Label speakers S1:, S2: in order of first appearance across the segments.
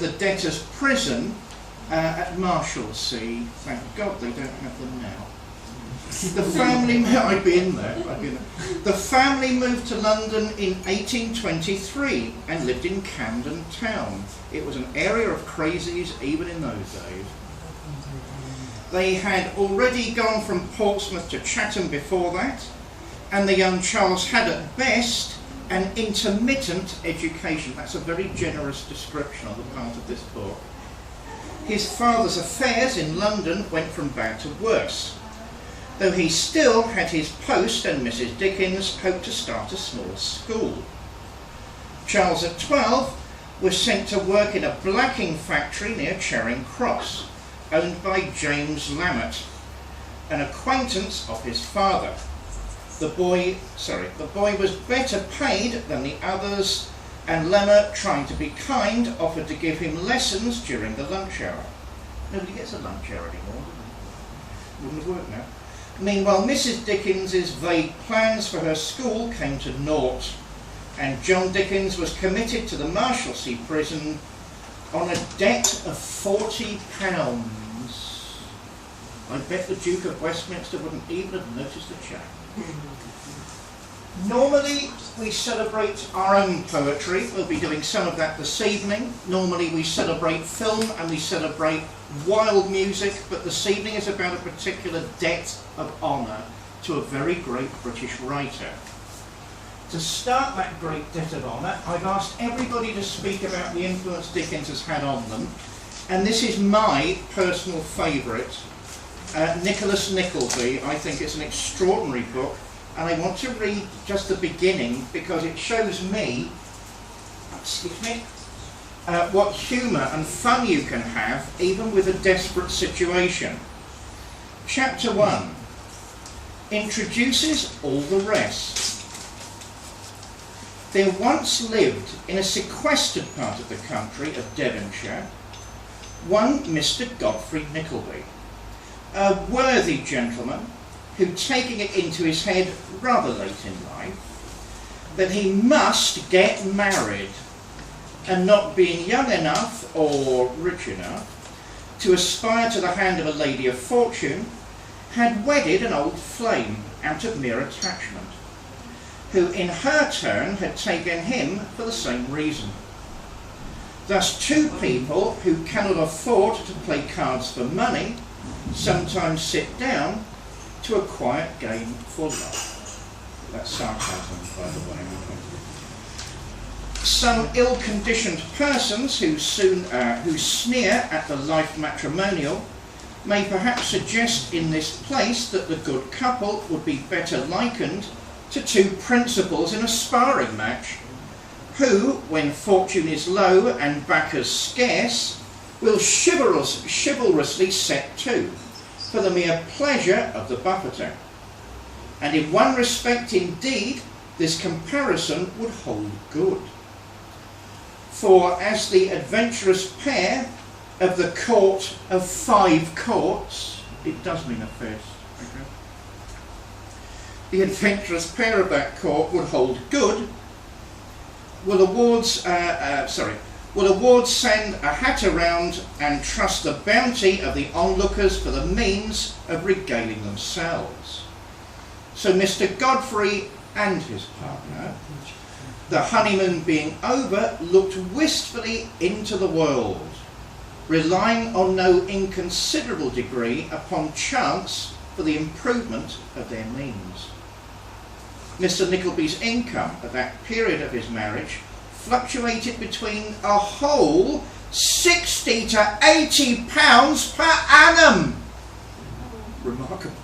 S1: the debtors' prison at Marshalsea. Thank God they don't have them now. The family, I'd be in there. The family moved to London in 1823 and lived in Camden Town. It was an area of crazies even in those days. They had already gone from Portsmouth to Chatham before that, and the young Charles had at best an intermittent education. That's a very generous description on the part of this book. His father's affairs in London went from bad to worse, though he still had his post and Mrs. Dickens hoped to start a small school. Charles at 12 was sent to work in a blacking factory near Charing Cross, owned by James Lamott, an acquaintance of his father. The boy was better paid than the others, and Lamott, trying to be kind, offered to give him lessons during the lunch hour. Nobody gets a lunch hour anymore, wouldn't have worked now. Meanwhile, Mrs. Dickens's vague plans for her school came to naught, and John Dickens was committed to the Marshalsea prison on a debt of £40. I bet the Duke of Westminster wouldn't even have noticed the cheque. Normally we celebrate our own poetry. We'll be doing some of that this evening. Normally we celebrate film and we celebrate wild music, but this evening is about a particular debt of honour to a very great British writer. To start that great debt of honour, I've asked everybody to speak about the influence Dickens has had on them, and this is my personal favourite, Nicholas Nickleby. I think it's an extraordinary book, and I want to read just the beginning because it shows me, what humour and fun you can have even with a desperate situation. Chapter 1 introduces all the rest. There once lived in a sequestered part of the country of Devonshire one Mr. Godfrey Nickleby, a worthy gentleman who, taking it into his head rather late in life that he must get married, and not being young enough or rich enough to aspire to the hand of a lady of fortune, had wedded an old flame out of mere attachment, who in her turn had taken him for the same reason. Thus two people who cannot afford to play cards for money sometimes sit down to a quiet game for love. That's sarcasm, by the way. Some ill-conditioned persons who sneer at the life matrimonial may perhaps suggest in this place that the good couple would be better likened to two principals in a sparring match, who, when fortune is low and backers scarce, will chivalrously set to, for the mere pleasure of the buffeter. And in one respect indeed, this comparison would hold good. For as the adventurous pair of the court of 5 courts, it does mean a fist, okay? The adventurous pair of that court would hold good, will awards send a hat around and trust the bounty of the onlookers for the means of regaling themselves. So Mr. Godfrey and his partner, the honeymoon being over, looked wistfully into the world, relying on no inconsiderable degree upon chance for the improvement of their means. Mr. Nickleby's income at that period of his marriage fluctuated between a whole £60 to £80 per annum. Remarkable.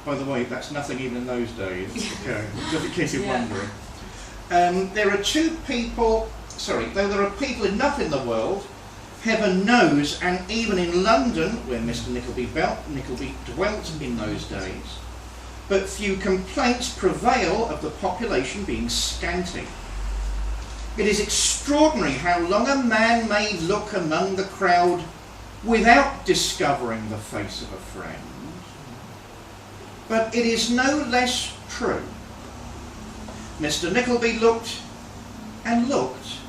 S1: By the way, that's nothing even in those days, okay, just in case you're wondering. There are there are people enough in the world, heaven knows, and even in London, where Mr. Nickleby dwelt in those days, but few complaints prevail of the population being scanty. It is extraordinary how long a man may look among the crowd without discovering the face of a friend. But it is no less true. Mr. Nickleby looked and looked,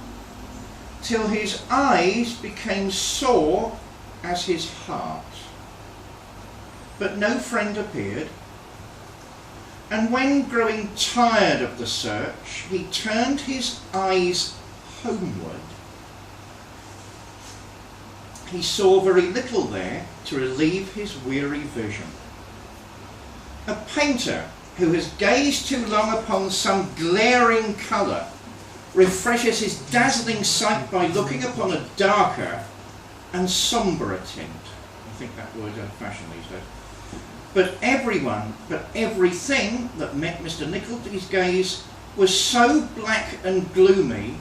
S1: till his eyes became sore as his heart. But no friend appeared, and when growing tired of the search, he turned his eyes homeward, he saw very little there to relieve his weary vision. A painter who has gazed too long upon some glaring colour refreshes his dazzling sight by looking upon a darker and sombrer tint. I think that word is fashioned these days. But everything that met Mr. Nickleby's gaze was so black and gloomy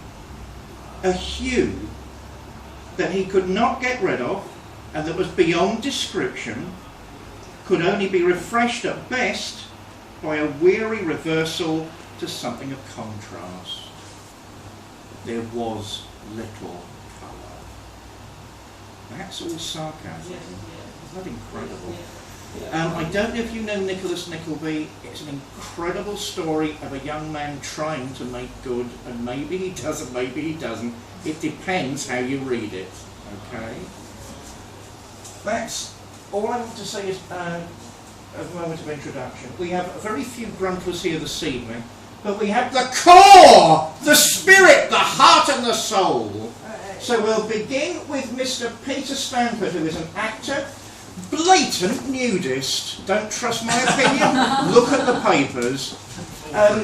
S1: a hue that he could not get rid of, and that was beyond description, could only be refreshed at best by a weary reversal to something of contrast. There was little colour. That's all sarcasm. Isn't that incredible? I don't know if you know Nicholas Nickleby. It's an incredible story of a young man trying to make good, and maybe he does and maybe he doesn't. It depends how you read it. Okay? That's all I want to say is a moment of introduction. We have very few Gruntlers here this evening, but we have the core, the spirit, the heart and the soul. So we'll begin with Mr. Peter Stamford, who is an actor, blatant nudist. Don't trust my opinion. Look at the papers.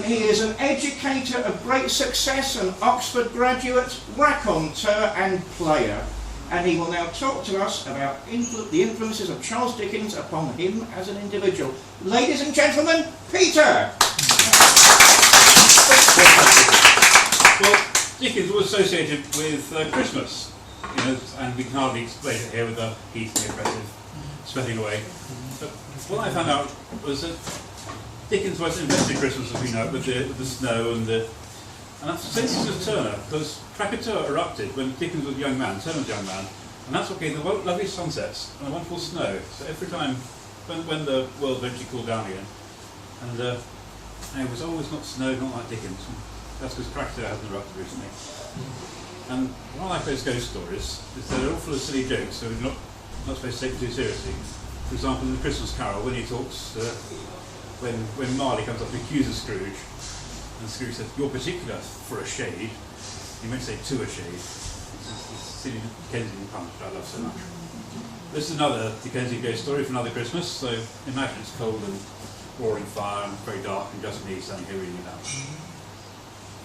S1: He is an educator of great success, an Oxford graduate, raconteur and player. And he will now talk to us about the influences of Charles Dickens upon him as an individual. Ladies and gentlemen, Peter!
S2: Well, Dickens was associated with Christmas, and we can hardly explain it here with the heat and the oppressive sweating away. But what I found out was that Dickens was invested Christmas, as we know, with the snow and that's since was Turner, because Krakatoa erupted when Dickens was a young man, Turner was a young man, and that's what gave the lovely sunsets and the wonderful snow. So every time, when the world eventually cooled down again, and it was always not snow, not like Dickens. That's because Krakatoa hasn't erupted recently. And one of my favourite ghost stories is that they're all full of silly jokes, so we're not supposed to take them too seriously. For example, in the Christmas Carol, when he talks, when Marley comes up to accuse Scrooge, and Scrooge says, "You're particular for a shade." He meant to say to a shade. It's silly Dickensian punch that I love so much. This is another Dickensian ghost story for another Christmas, so imagine it's cold and roaring fire and very dark and just me standing here reading it out.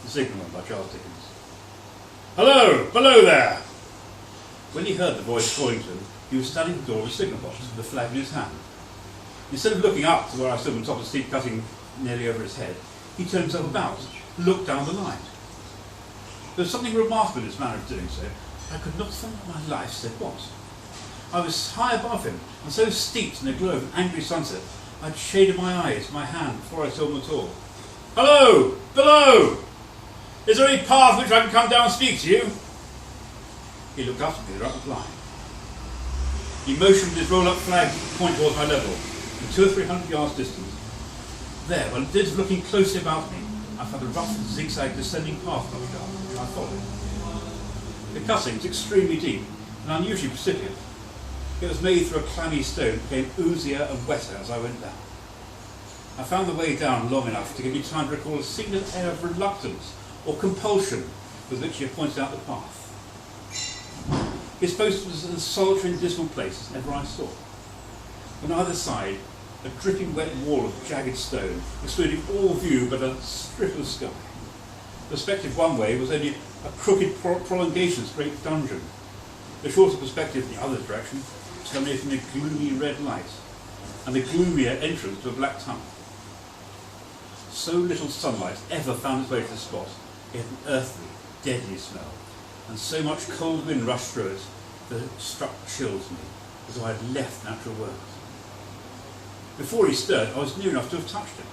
S2: The Signalman by Charles Dickens. "Hello! Below there!" When he heard the voice calling to him, he was standing at the door of a signal box with the flag in his hand. Instead of looking up to where I stood on top of the seat cutting nearly over his head, he turned himself about and looked down the line. There was something remarkable in his manner of doing so. I could not for my life say what. I was high above him, and so steeped in the glow of an angry sunset, I had shaded my eyes, my hand, before I saw him at all. "Hello! Below! Is there any path which I can come down and speak to you?" He looked up at me without replying. He motioned with his roll-up flag to point towards my level, and 200 or 300 yards distant. There, while it did looking closely about me, I found a rough zigzag descending path I was down, which I followed. The cutting was extremely deep and unusually precipitous. It was made through a clammy stone that became oozier and wetter as I went down. I found the way down long enough to give me time to recall a single air of reluctance or compulsion with which he had pointed out the path. His post was as solitary and dismal place as ever I saw. On either side, a dripping wet wall of jagged stone, excluding all view but a strip of sky. Perspective one way was only a crooked prolongation of this great dungeon. The shorter perspective in the other direction terminated in a gloomy red light, and the gloomier entrance to a black tunnel. So little sunlight ever found its way to the spot, it had an earthly, deadly smell, and so much cold wind rushed through it that it struck chills me, as though I had left natural world. Before he stirred, I was near enough to have touched him.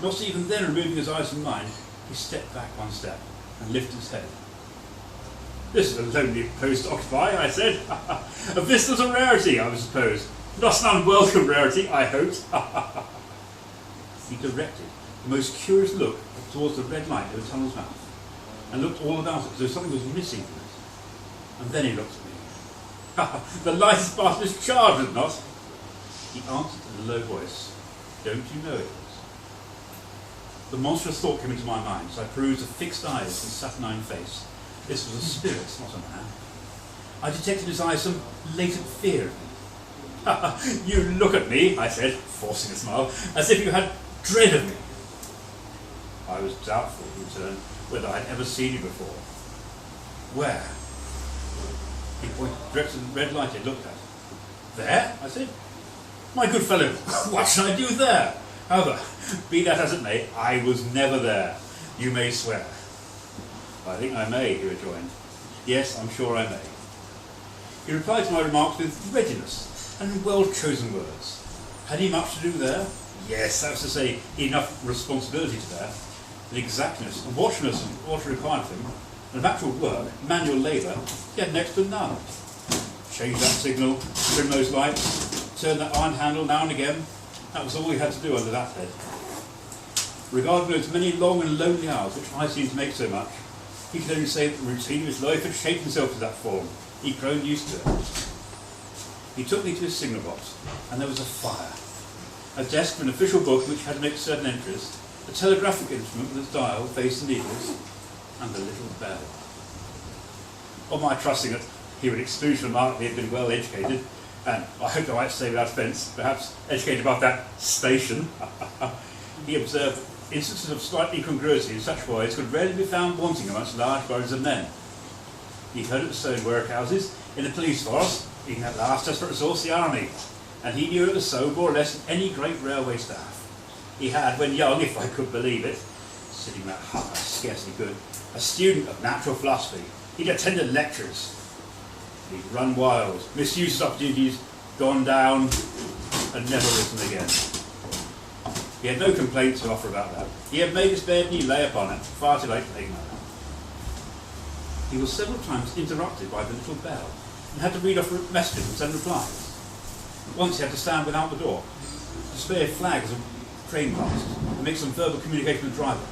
S2: Not even then removing his eyes from mine, he stepped back one step and lifted his head. "This is a lonely post to occupy," I said. "A vista's a rarity, I suppose. Not an unwelcome rarity, I hoped." He directed the most curious look towards the red light of the tunnel's mouth. and looked all about it as though something was missing from it. And then he looked at me. "Ha! The lightest bastard is charged, is it not?" He answered in a low voice, "Don't you know it was?" The monstrous thought came into my mind, so I perused the fixed eyes and saturnine face. This was a spirit, not a man. I detected in his eyes some latent fear of me. "Ha! You look at me," I said, forcing a smile, "as if you had dread of me." I was doubtful, he returned, whether I had ever seen you before. "Where?" He pointed directly to the red light he looked at. "There?" I said. "My good fellow, what should I do there? However, be that as it may, I was never there. You may swear." "I think I may," he rejoined. "Yes, I'm sure I may." He replied to my remarks with readiness and in well-chosen words. Had he much to do there? Yes, that was to say, enough responsibility to bear. The exactness and watchfulness of what required of him, and of actual work, manual labour, he had next to none. Change that signal, trim those lights, turn that iron handle now and again, that was all he had to do under that head. Regarding those many long and lonely hours which I seemed to make so much, he could only say that the routine of his life had shaped himself to that form. He'd grown used to it. He took me to his signal box, and there was a fire, a desk with an official book which had to make certain entries, a telegraphic instrument with its dial, face and needles, and a little bell. On my trusting that he would exclude from remark that he had been well educated, and I hope I might say without offence, perhaps educated above that station, he observed instances of slight incongruity in such ways could rarely be found wanting amongst large bodies of men. He heard of the stone workhouses, in the police force, being that last desperate resource, the army, and he knew it was so more or less than any great railway staff. He had, when young, if I could believe it, sitting that high, I scarcely could, a student of natural philosophy. He'd attended lectures. He'd run wild, misused his opportunities, gone down, and never risen again. He had no complaint to offer about that. He had made his bed and he lay upon it, far too late to take note. He was several times interrupted by the little bell, and had to read off messages and send replies. Once he had to stand without the door, display a flag as a train passed, and make some verbal communication with the driver.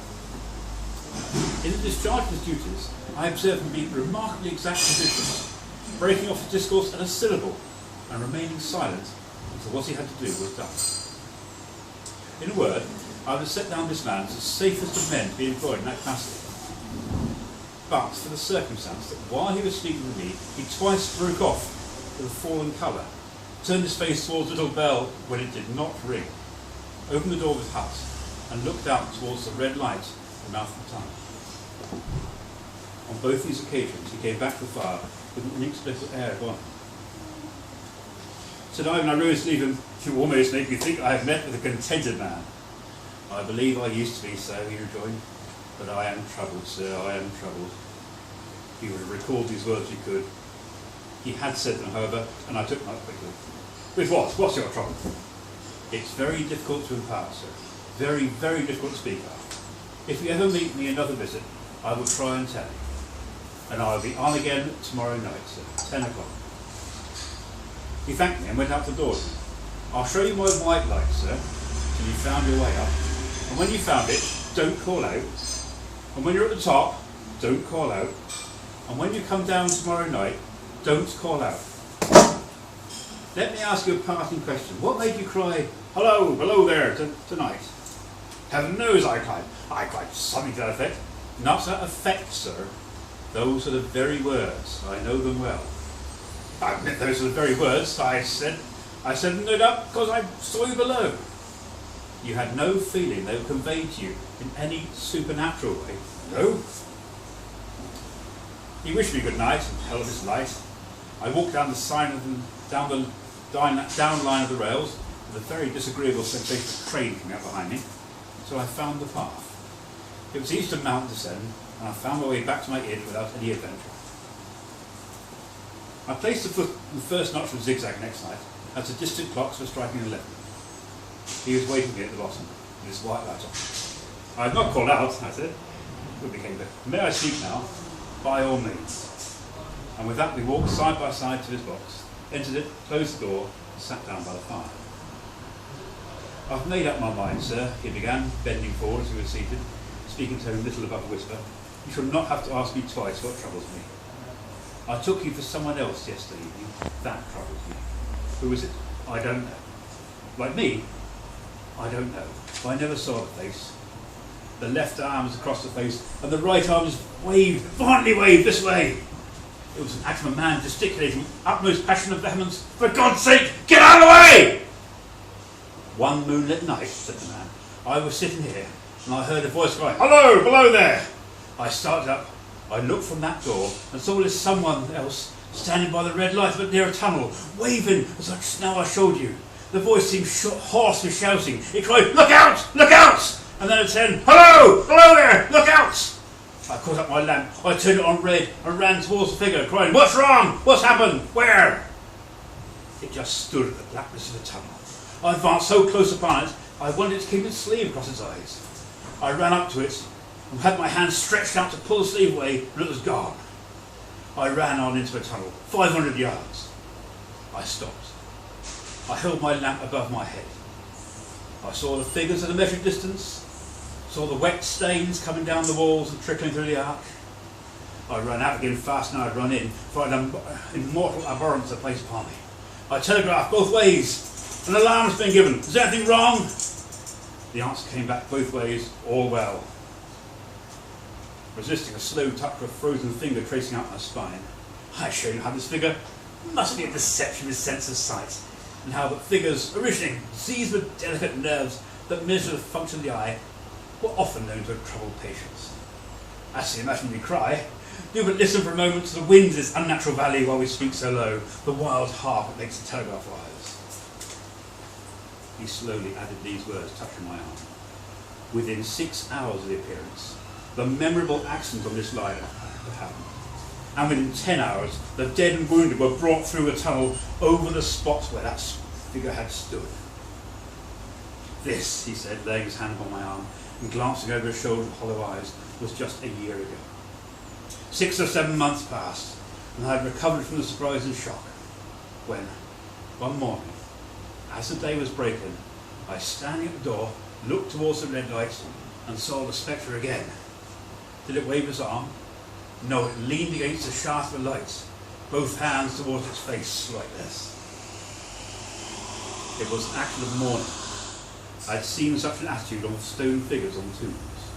S2: In the discharge of his duties, I observed him being remarkably exact in position, breaking off his discourse at a syllable, and remaining silent until what he had to do was done. In a word, I would have set down this man as the safest of men to be employed in that capacity. But for the circumstance that while he was speaking to me, he twice broke off with a fallen colour, turned his face towards the little bell when it did not ring, opened the door of his hut, and looked out towards the red light at the mouth of the tunnel. On both these occasions, he came back to the fire with an inexplicable air of honour. Tonight, when I rose to leave him, you almost make me think I have met with a contented man. I believe I used to be so, he rejoined. But I am troubled, sir, I am troubled. He would have recalled these words if he could. He had said them, however, and I took them up quickly. With what? What's your trouble? It's very difficult to impart, sir. Very, very difficult to speak of. If you ever meet me another visit, I will try and tell you. And I will be on again tomorrow night, sir, 10 o'clock. He thanked me and went out the door. I'll show you my white light, sir, till you found your way up. And when you found it, don't call out. And when you're at the top, don't call out. And when you come down tomorrow night, don't call out. Let me ask you a parting question. What made you cry, hello, below there, tonight? Heaven knows I cried something to that effect. Not to that effect, sir. Those are the very words. I know them well. I admit those are the very words. I said no doubt because I saw you below. You had no feeling they were conveyed to you in any supernatural way. No. He wished me good night and held his light. I walked down the down line of the rails with a very disagreeable sensation of a train coming up behind me, so I found the path. It was easy to mount and descend, and I found my way back to my inn without any adventure. I placed the first notch of the zigzag next night as the distant clocks were striking 11. He was waiting for me at the bottom, with his white light on. I had not called out, I said. It became clear. May I speak now? By all means. And with that we walked side by side to his box, entered it, closed the door, and sat down by the fire. I've made up my mind, sir, he began, bending forward as we were seated, speaking to him little above a whisper. You shall not have to ask me twice what troubles me. I took you for someone else yesterday evening. That troubles me. Who is it? I don't know. Like me? I don't know. I never saw the face. The left arm is across the face, and the right arm is violently waved this way. It was an act of a man gesticulating with utmost passion of vehemence. For God's sake, get out of the way! One moonlit night, said the man, I was sitting here, and I heard a voice cry, Hello, below there! I started up, I looked from that door, and saw this someone else standing by the red light but near a tunnel, waving as just now I showed you. The voice seemed hoarse with shouting. It cried, Look out! Look out! And then it said, Hello! Below there! Look out! I caught up my lamp, I turned it on red and ran towards the figure, crying, What's wrong? What's happened? Where? It just stood at the blackness of the tunnel. I advanced so close upon it, I wanted to keep its sleeve across its eyes. I ran up to it and had my hand stretched out to pull the sleeve away, but it was gone. I ran on into the tunnel, 500 yards. I stopped. I held my lamp above my head. I saw the figures at a measured distance, saw the wet stains coming down the walls and trickling through the arch. I ran out again fast and I'd run in, for an immortal abhorrence had placed upon me. I telegraphed both ways. An alarm has been given. Is anything wrong? The answer came back both ways, all well. Resisting a slow touch of a frozen finger tracing out my spine, I showed him how this figure must be a deception of his sense of sight, and how that figures originating seized with delicate nerves that measure the function of the eye were often known to have troubled patients. As to the imaginary cry, do but listen for a moment to the wind in this unnatural valley while we speak so low, the wild harp that makes the telegraph wires. He slowly added these words, touching my arm. Within 6 hours of the appearance, the memorable accident on this line had happened. And within 10 hours, the dead and wounded were brought through a tunnel over the spot where that figure had stood. This, he said, laying his hand upon my arm and glancing over his shoulder with hollow eyes, was just a year ago. 6 or 7 months passed, and I had recovered from the surprise and shock, when, one morning, as the day was breaking, I, standing at the door, looked towards the red light and saw the spectre again. Did it wave its arm? No, it leaned against the shaft of the light, both hands towards its face like this. It was an action of mourning. I had seen such an attitude on stone figures on tombs.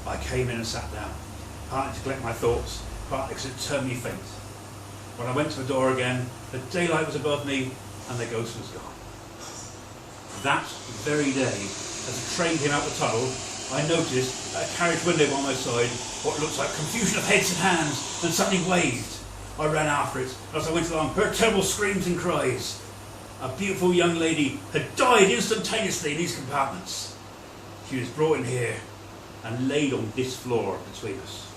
S2: I came in and sat down, partly to collect my thoughts, partly because it turned me faint. When I went to the door again, the daylight was above me and the ghost was gone. That very day, as the train came out the tunnel, I noticed at a carriage window by my side what looked like confusion of heads and hands, and something waved. I ran after it, and as I went along, heard terrible screams and cries. A beautiful young lady had died instantaneously in these compartments. She was brought in here and laid on this floor between us.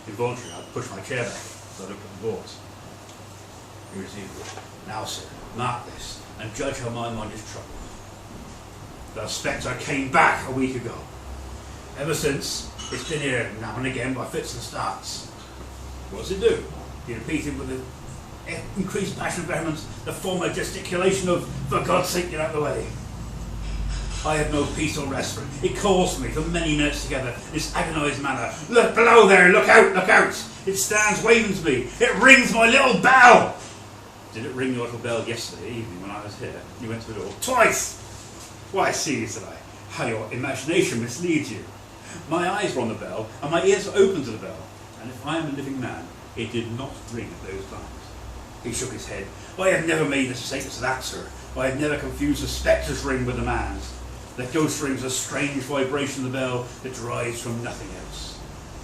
S2: Involuntarily, I pushed my chair back as I looked at the boards. He resumed. Now, sir, mark this, and judge how my mind is troubled. The spectre came back a week ago. Ever since, it's been here now and again by fits and starts. What does it do? He repeated with an increased passion of vehemence the former gesticulation of, For God's sake, get out of the way. I have no peace or rest for it. It calls for me for many minutes together, in this agonised manner. Look below there, look out, look out. It stands waving to me. It rings my little bell. Did it ring your little bell yesterday evening when I was here? You went to the door. Twice! Why, see, said I, how your imagination misleads you. My eyes were on the bell, and my ears were open to the bell, and if I am a living man, it did not ring at those times. He shook his head. I have never made a mistake as that, sir. I have never confused the spectre's ring with the man's. The ghost ring is a strange vibration of the bell that derives from nothing else.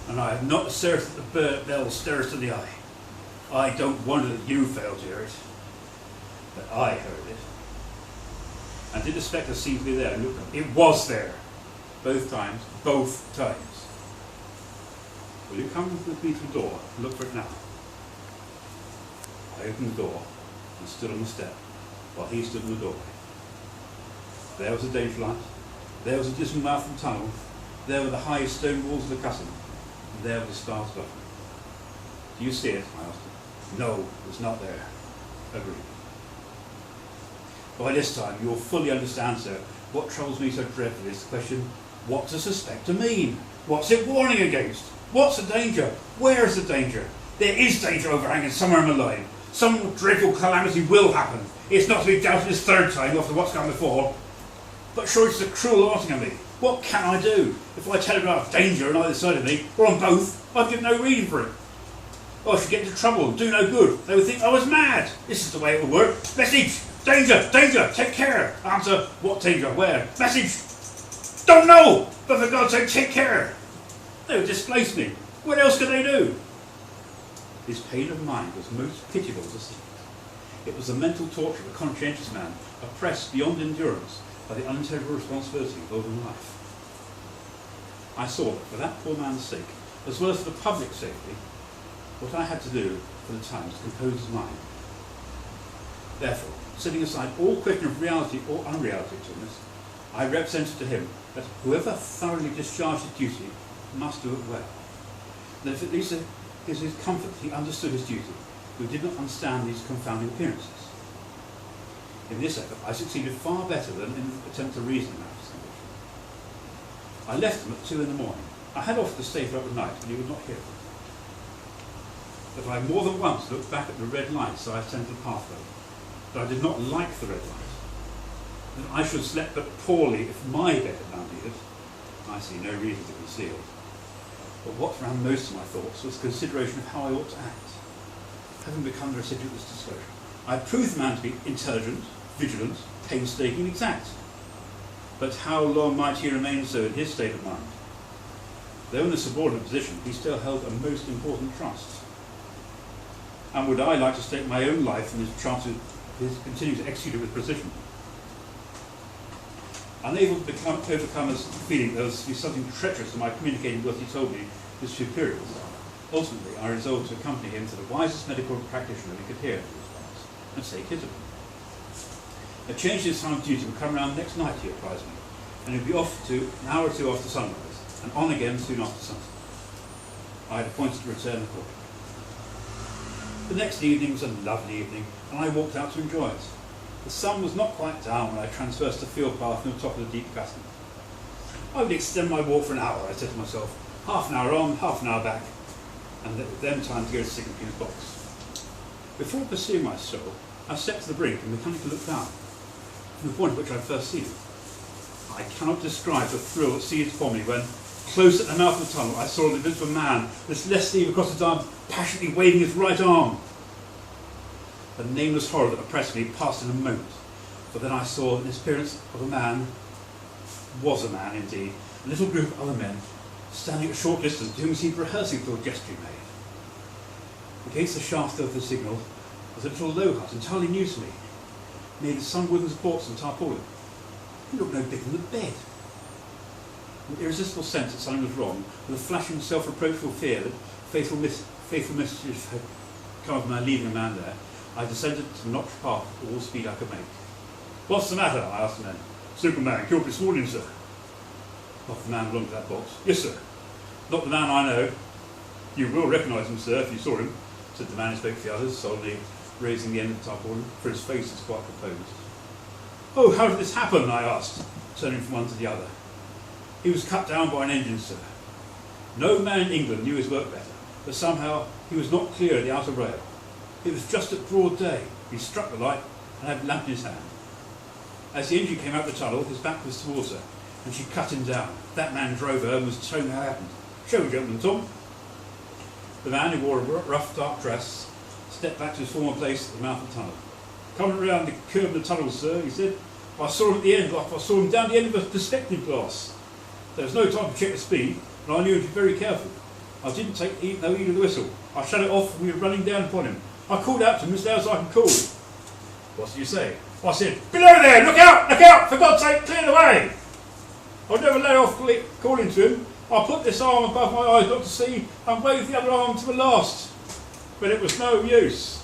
S2: And I have not asserted that the bell stirs to the eye. I don't wonder that you failed to hear it, but I heard it. And did the spectre seem to be there? Look, it was there. Both times. Both times. Will you come with me to the door and look for it now? I opened the door and stood on the step while he stood in the doorway. There was a danger light. There was a dismal mouth of the tunnel. There were the high stone walls of the chasm. And there were the stars above me. Do you see it? I asked him. No, it was not there. Agreed. By this time, you will fully understand, sir, what troubles me so dreadfully is the question, what does a spectre mean? What's it warning against? What's the danger? Where is the danger? There is danger overhanging somewhere in my line. Some dreadful calamity will happen. It's not to be doubted this third time after what's gone before. But sure, it's a cruel haunting of me. What can I do? If I telegraph danger on either side of me, or on both, I'd give no reason for it. I should get into trouble and do no good. They would think I was mad. This is the way it will work. Message! Danger! Danger! Take care! Answer, what danger? Where? Message! Don't know! But for God's sake, take care! They would displace me. What else could they do? His pain of mind was most pitiable to see. It was the mental torture of a conscientious man, oppressed beyond endurance by the unintelligible responsibility of open life. I saw that for that poor man's sake, as well as for the public safety, what I had to do for the time was compose his mind. Therefore, setting aside all question of reality or unreality to this, I represented to him that whoever thoroughly discharged his duty must do it well. And if at least it is his comfort he understood his duty, who did not understand these confounding appearances. In this effort, I succeeded far better than in the attempt to reason about his condition. I left him at 2 in the morning. I had offered to stay for up the night, but he would not hear of it. But I more than once looked back at the red light, so I ascended the pathway. But I did not like the red light. That I should have slept but poorly if my bed had now needed, I see no reason to conceal. But what ran most of my thoughts was consideration of how I ought to act. Having become the recipient of this disclosure, I proved the man to be intelligent, vigilant, painstaking, exact. But how long might he remain so in his state of mind? Though in a subordinate position, he still held a most important trust. And would I like to stake my own life in his chance of his continuing to execute it with precision? Unable to overcome his feeling there was to be something treacherous in my communicating what he told me to his superiors, ultimately I resolved to accompany him to the wisest medical practitioner he could hear to his advice, and take his opinion. A change in his time of duty would come round next night, he advised me, and he'd be off to an hour or two after sunrise, and on again soon after sunset. I had appointed to return accordingly. The next evening was a lovely evening, and I walked out to enjoy it. The sun was not quite down when I traversed the field path on the top of the deep gusset. I would extend my walk for an hour, I said to myself, half an hour on, half an hour back, and then time to go to Signature box. Before pursuing my stroll, I stepped to the brink and mechanically looked down, from the point at which I had first seen it. I cannot describe the thrill that seized upon me when, close at the mouth of the tunnel, I saw an invisible man, this left sleeve across his arm, passionately waving his right arm. The nameless horror that oppressed me passed in a moment, for then I saw an appearance of a man, was a man indeed, a little group of other men, standing at a short distance, to whom he seemed rehearsing for a gesture he made. Against the shaft of the signal was a little low hut, entirely new to me, made of some wooden supports and tarpaulin. It looked no bigger than a bed. With an irresistible sense that something was wrong, with a flashing self-reproachful fear that faithful messages had come of my leaving a man there, I descended to the notched path with all speed I could make. What's the matter? I asked the men. Superman killed this morning, sir. Not the man belonged to that box. Yes, sir. Not the man I know. You will recognise him, sir, if you saw him, said the man who spoke to the others, solemnly raising the end of the tarpaulin, for his face was quite composed. Oh, how did this happen? I asked, turning from one to the other. He was cut down by an engine, sir. No man in England knew his work better, but somehow he was not clear of the outer rail. It was just at broad day. He struck the light and had a lamp in his hand. As the engine came out the tunnel, his back was towards her, and she cut him down. That man drove her and was showing how it happened. Show me, gentlemen, Tom. The man, who wore a rough, dark dress, stepped back to his former place at the mouth of the tunnel. Coming round the curve of the tunnel, sir, he said. I saw him at the end, like I saw him down the end of a perspective glass. There was no time to check the speed, and I knew to be very careful. I didn't take no heed of the whistle. I shut it off and we were running down upon him. I called out to him as loud as I could call. What did you say? I said, below there, look out, for God's sake, clear the way. I never let off calling to him. I put this arm above my eyes not to see and waved the other arm to the last. But it was no use.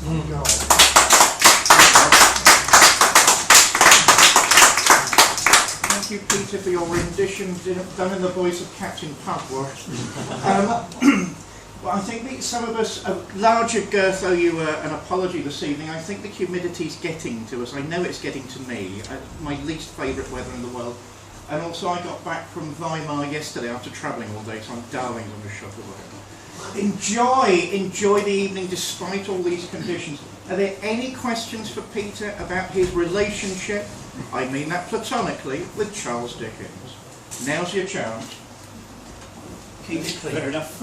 S1: Oh, God. Thank you, Peter, for your rendition done in the voice of Captain Pugwash. Well, I think that some of us, a larger girth owe you an apology this evening. I think the humidity's getting to us. I know it's getting to me. My least favourite weather in the world. And also I got back from Weimar yesterday after travelling all day, so I'm darling on the shuttle. Enjoy the evening despite all these conditions. Are there any questions for Peter about his relationship, I mean that platonically, with Charles Dickens? Now's your chance. Keep it clean.
S2: Fair enough.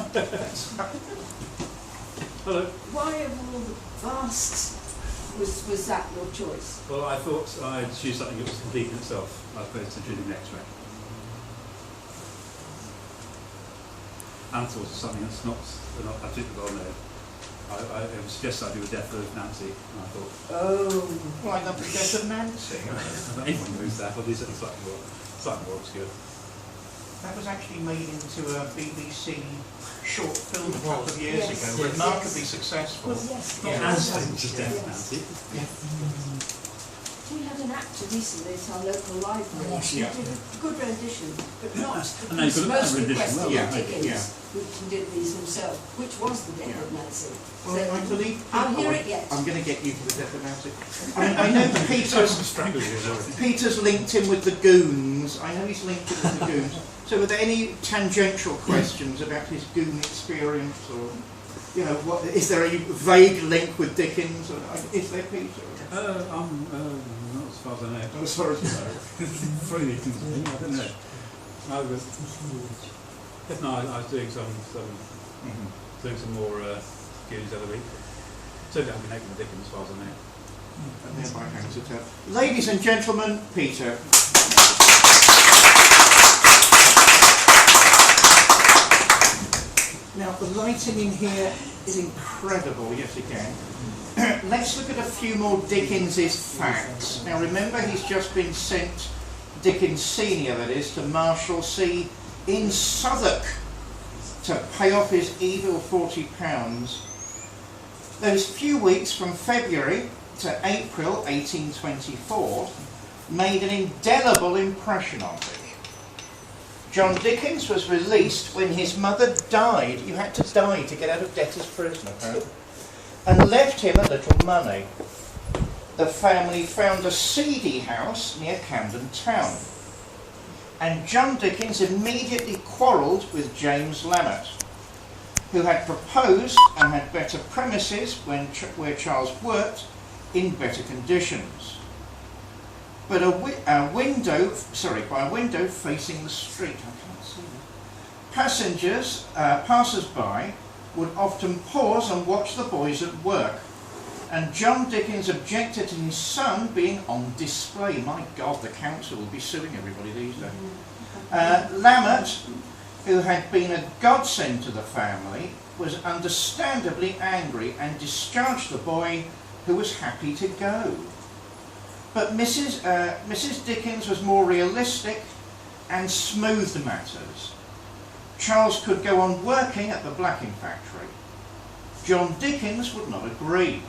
S2: Hello.
S3: Why of all the vast was that your choice?
S2: Well, I thought I'd choose something that was complete in itself, as opposed to choosing an extract. And thought of something that's not particularly well known. It was suggested I do a death of Nancy, and I thought,
S3: Oh.
S1: Well, I love the death of Nancy.
S2: anyone knows that, or at least something more obscure.
S1: That was actually made into a BBC short film a couple of years
S3: Yes,
S1: ago,
S3: yes,
S1: remarkably
S3: yes.
S1: successful.
S3: Well, yes.
S1: Yeah.
S2: And just death of Nancy.
S3: We had an actor recently at our local library.
S1: Yeah.
S3: He did a good rendition, but not
S2: And now you've got a
S3: most
S2: better rendition,
S3: requested
S2: well,
S1: yeah,
S3: Dickens,
S1: yeah.
S3: who did these himself, which was the death
S1: Yeah.
S3: of Nancy.
S1: Well, I believe
S3: I'll hear it yet.
S1: I'm going to get you to the death of Nancy. I know Peter's linked in with the Goons. I know he's linked in with the Goons. So, are there any tangential questions about his Goon experience, or what is there a vague link with Dickens? Or, is there, Peter?
S2: Not as far as I know.
S1: As far as you know.
S2: Probably, I don't know. I was doing some more Goons the other week. So I've been making Dickens as far as I know.
S1: And thereby hangs it up. Ladies and gentlemen, Peter. Now, the lighting in here is incredible yet again. Let's look at a few more Dickens's facts. Now, remember, he's just been sent, Dickens Senior, that is, to Marshalsea in Southwark to pay off his evil £40. Those few weeks from February to April 1824 made an indelible impression on me. John Dickens was released when his mother died. You had to die to get out of debtor's prison, apparently. And left him a little money. The family found a seedy house near Camden Town. And John Dickens immediately quarrelled with James Lammett, who had proposed and had better premises where Charles worked in better conditions. But by a window facing the street. I can't see that. Passers-by would often pause and watch the boys at work. And John Dickens objected to his son being on display. My God, the council will be suing everybody these days. Lammett, who had been a godsend to the family, was understandably angry and discharged the boy, who was happy to go. But Mrs. Dickens was more realistic and smoothed matters. Charles could go on working at the blacking factory. John Dickens would not agree.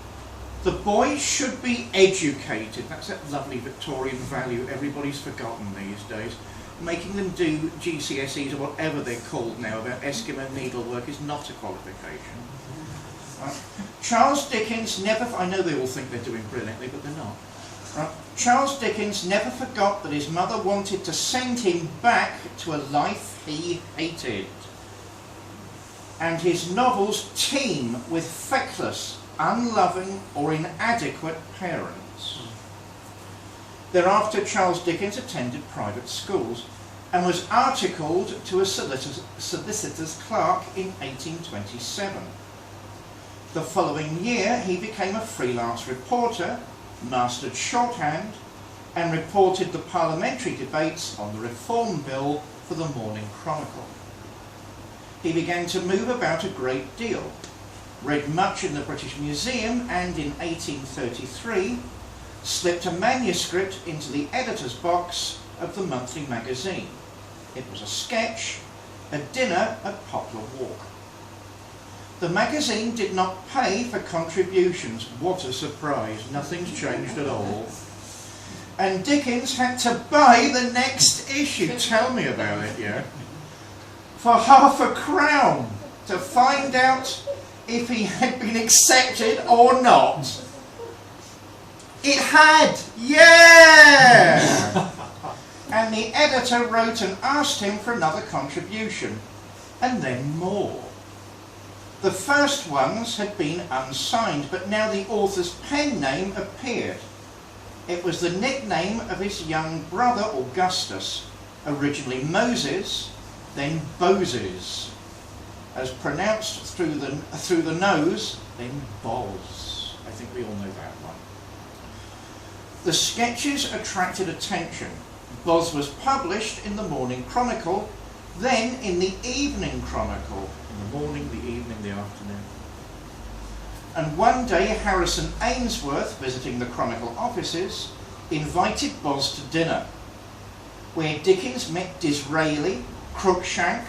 S1: The boys should be educated. That's that lovely Victorian value everybody's forgotten these days. Making them do GCSEs or whatever they're called now about Eskimo needlework is not a qualification. Charles Dickens never, I know they all think they're doing brilliantly, but they're not. Charles Dickens never forgot that his mother wanted to send him back to a life he hated. And his novels teem with feckless, unloving or inadequate parents. Thereafter, Charles Dickens attended private schools and was articled to a solicitor's clerk in 1827. The following year, he became a freelance reporter, mastered shorthand, and reported the parliamentary debates on the Reform Bill for the Morning Chronicle. He began to move about a great deal, read much in the British Museum, and in 1833 slipped a manuscript into the editor's box of the monthly magazine. It was a sketch, a dinner at Poplar Walk. The magazine did not pay for contributions. What a surprise. Nothing's changed at all. And Dickens had to buy the next issue. Tell me about it, yeah? For £0.50 to find out if he had been accepted or not. It had! Yeah! and the editor wrote and asked him for another contribution, and then more. The first ones had been unsigned, but now the author's pen name appeared. It was the nickname of his young brother Augustus, originally Moses, then Boses, as pronounced through the nose, then Boz. I think we all know that one. The sketches attracted attention. Boz was published in the Morning Chronicle, then in the Evening Chronicle. In the morning, the evening, the afternoon. And one day Harrison Ainsworth, visiting the Chronicle offices, invited Boz to dinner, where Dickens met Disraeli, Cruikshank,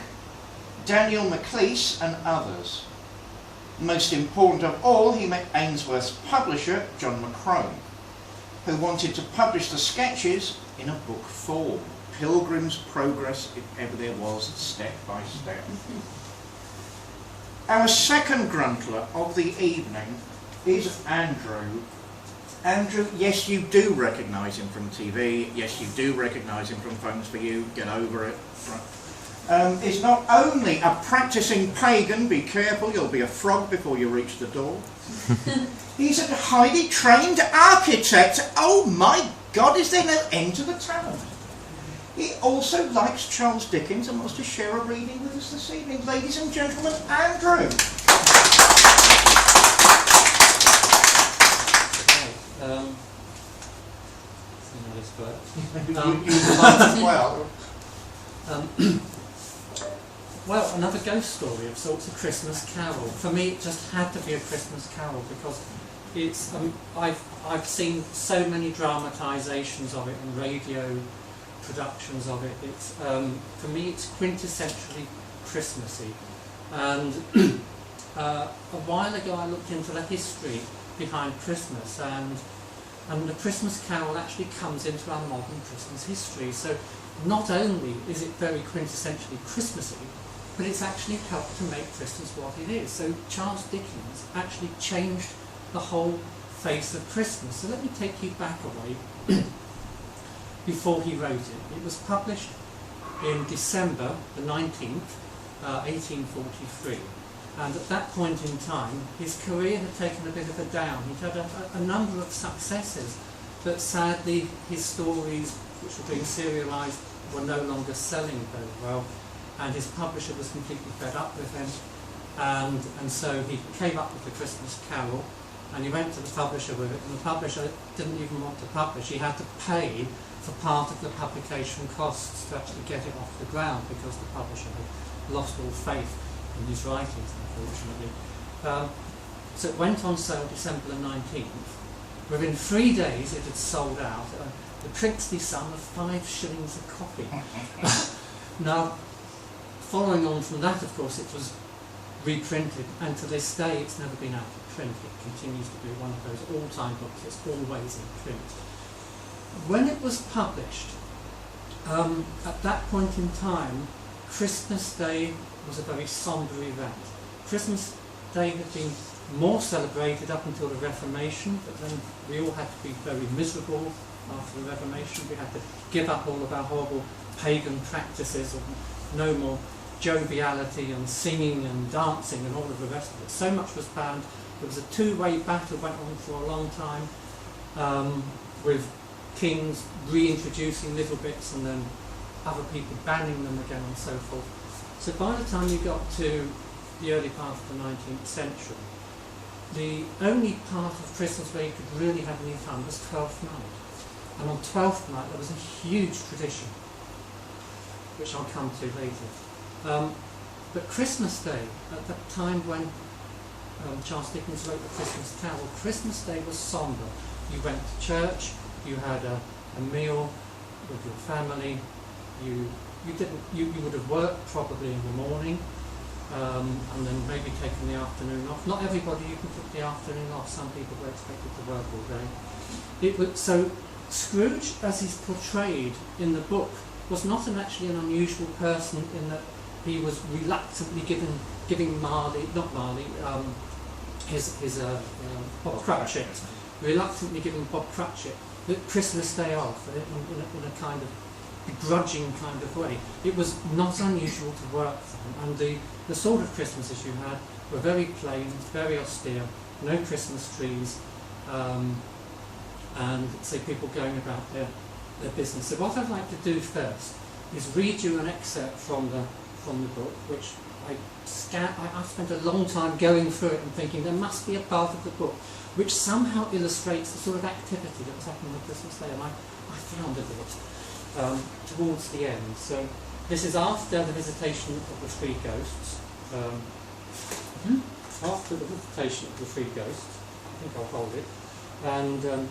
S1: Daniel Maclise and others. Most important of all, he met Ainsworth's publisher, John McCrone, who wanted to publish the sketches in a book form. Pilgrim's Progress, if ever there was, step by step. Our second gruntler of the evening is Andrew. Andrew, yes, you do recognise him from TV. Yes, you do recognise him from Phones for You. Get over it. Is not only a practising pagan, be careful, you'll be a frog before you reach the door. He's a highly trained architect. Oh my God, is there no end to the talent? He also likes Charles Dickens and wants to share a reading with us this evening. Ladies and gentlemen, Andrew.
S4: Well, another ghost story of sorts, a Christmas Carol. For me, it just had to be a Christmas Carol because it's. I've seen so many dramatisations of it and radio productions of it. It's for me, it's quintessentially Christmassy. And a while ago, I looked into the history behind Christmas, and the Christmas Carol actually comes into our modern Christmas history. So not only is it very quintessentially Christmassy, but it's actually helped to make Christmas what it is. So Charles Dickens actually changed the whole face of Christmas. So let me take you back a way before he wrote it. It was published in December the 19th, 1843. And at that point in time, his career had taken a bit of a down. He'd had a number of successes, but sadly his stories, which were being serialised, were no longer selling very well. And his publisher was completely fed up with him, and so he came up with the Christmas Carol, and he went to the publisher with it, and the publisher didn't even want to publish. He had to pay for part of the publication costs to actually get it off the ground, because the publisher had lost all faith in his writings, unfortunately. So it went on sale December the 19th. Within 3 days it had sold out, the princely sum of 5 shillings a copy. Now, following on from that, of course, it was reprinted, and to this day it's never been out of print. It continues to be one of those all-time books. It's always in print. When it was published, at that point in time, Christmas Day was a very sombre event. Christmas Day had been more celebrated up until the Reformation, but then we all had to be very miserable after the Reformation. We had to give up all of our horrible pagan practices of no more joviality and singing and dancing and all of the rest of it. So much was banned. There was a two-way battle went on for a long time, with kings reintroducing little bits and then other people banning them again and so forth. So by the time you got to the early part of the 19th century, the only part of Christmas where you could really have any fun was Twelfth Night. And on Twelfth Night there was a huge tradition, which I'll come to later. But Christmas Day, at the time when Charles Dickens wrote the Christmas Carol, Christmas Day was sombre. You went to church, you had a meal with your family, you would have worked probably in the morning, and then maybe taken the afternoon off. Not everybody you can took the afternoon off. Some people were expected to work all day. So Scrooge, as he's portrayed in the book, was not actually an unusual person in that he was reluctantly giving Bob Cratchit, reluctantly giving Bob Cratchit the Christmas Day off in a kind of begrudging kind of way. It was not unusual to work then, and the sort of Christmases you had were very plain, very austere, no Christmas trees, and say people going about their business. So what I'd like to do first is read you an excerpt from the book, which I spent a long time going through it and thinking there must be a part of the book which somehow illustrates the sort of activity that was happening on Christmas Day, and I floundered it towards the end. So this is after the visitation of the three ghosts. After the visitation of the three ghosts, I think I'll hold it, and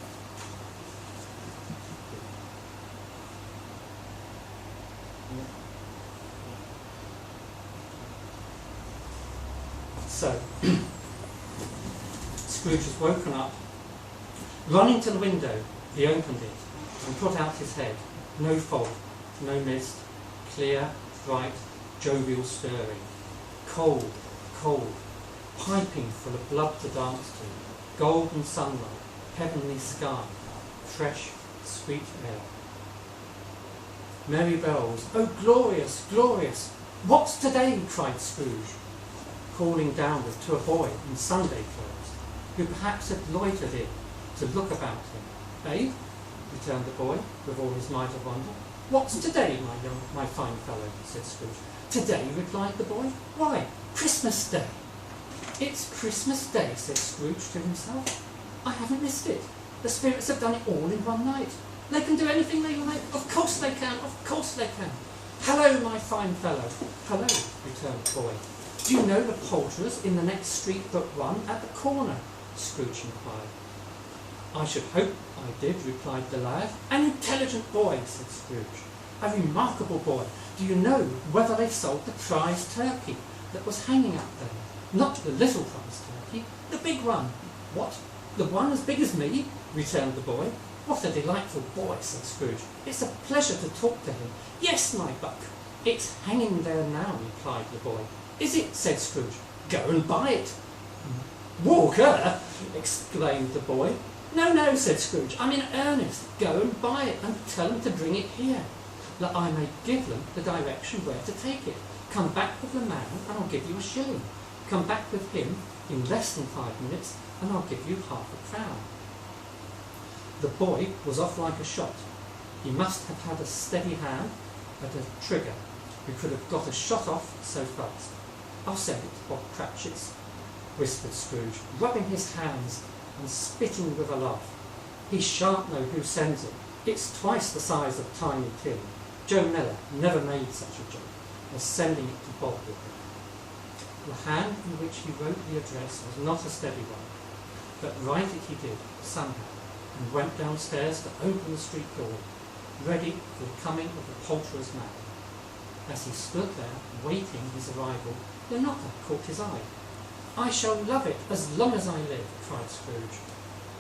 S4: so Scrooge was woken up, running to the window. He opened it and put out his head. No fog, no mist, clear, bright, jovial stirring. Cold, cold, piping full of blood to dance to, golden sunlight, heavenly sky, fresh, sweet air. Merry bells, oh glorious, glorious! What's today? Cried Scrooge, calling downward to a boy in Sunday clothes, who perhaps had loitered in to look about him. Eh? Returned the boy, with all his might of wonder. What's today, my fine fellow? Said Scrooge. Today, replied the boy. Why, Christmas Day. It's Christmas Day, said Scrooge to himself. I haven't missed it. The spirits have done it all in one night. They can do anything they like. Of course they can, of course they can. Hello, my fine fellow. Hello, returned the boy. Do you know the poulterers in the next street but one at the corner? Scrooge inquired. I should hope I did, replied the lad. An intelligent boy, said Scrooge. A remarkable boy. Do you know whether they've sold the prize turkey that was hanging up there? Not the little prize turkey, the big one. What? The one as big as me? Returned the boy. What a delightful boy, said Scrooge. It's a pleasure to talk to him. Yes, my buck. It's hanging there now, replied the boy. Is it? Said Scrooge. Go and buy it. Walker! Exclaimed the boy. No, no, said Scrooge. I'm in earnest. Go and buy it and tell them to bring it here, that I may give them the direction where to take it. Come back with the man and I'll give you a shilling. Come back with him in less than 5 minutes and I'll give you £0.50. The boy was off like a shot. He must have had a steady hand at a trigger who could have got a shot off so fast. I'll send it to Bob Cratchit's, whispered Scrooge, rubbing his hands and spitting with a laugh. He shan't know who sends it. It's twice the size of Tiny Tim. Joe Miller never made such a joke as sending it to Bob with him. The hand in which he wrote the address was not a steady one, but write it he did, somehow, and went downstairs to open the street door, ready for the coming of the poulterer's man. As he stood there, waiting his arrival, the knocker caught his eye. I shall love it as long as I live, cried Scrooge,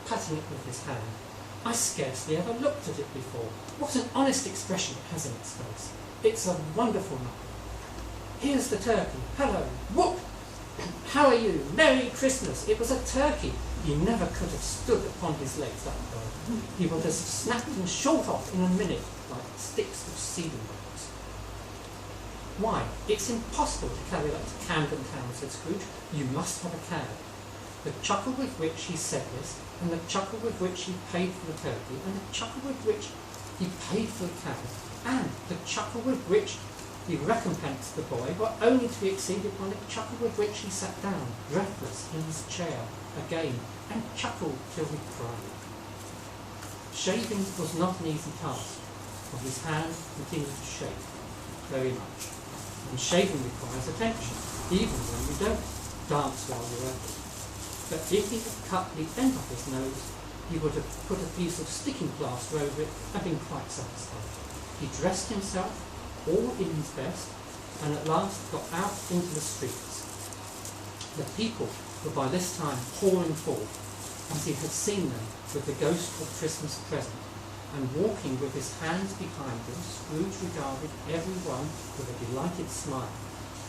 S4: patting it with his hand. I scarcely ever looked at it before. What an honest expression it has in its face. It's a wonderful knocker. Here's the turkey. Hello. Whoop! How are you? Merry Christmas. It was a turkey. He never could have stood upon his legs, that bird. He would have snapped them short off in a minute, like sticks of seeding box. Why, it's impossible to carry that to Camden Town, said Scrooge. You must have a cab. The chuckle with which he said this, and the chuckle with which he paid for the turkey, and the chuckle with which he paid for the cab, and the chuckle with which he recompensed the boy were only to be exceeded by the chuckle with which he sat down, breathless, in his chair, again, and chuckled till he cried. Shaving was not an easy task, for his hand continued to shake very much. And shaving requires attention, even when you don't dance while you're at it. But if he had cut the end of his nose, he would have put a piece of sticking plaster over it and been quite satisfied. He dressed himself, all in his best, and at last got out into the streets. The people were by this time pouring forth, as he had seen them with the ghost of Christmas present, and walking with his hands behind him, Scrooge regarded every one with a delighted smile.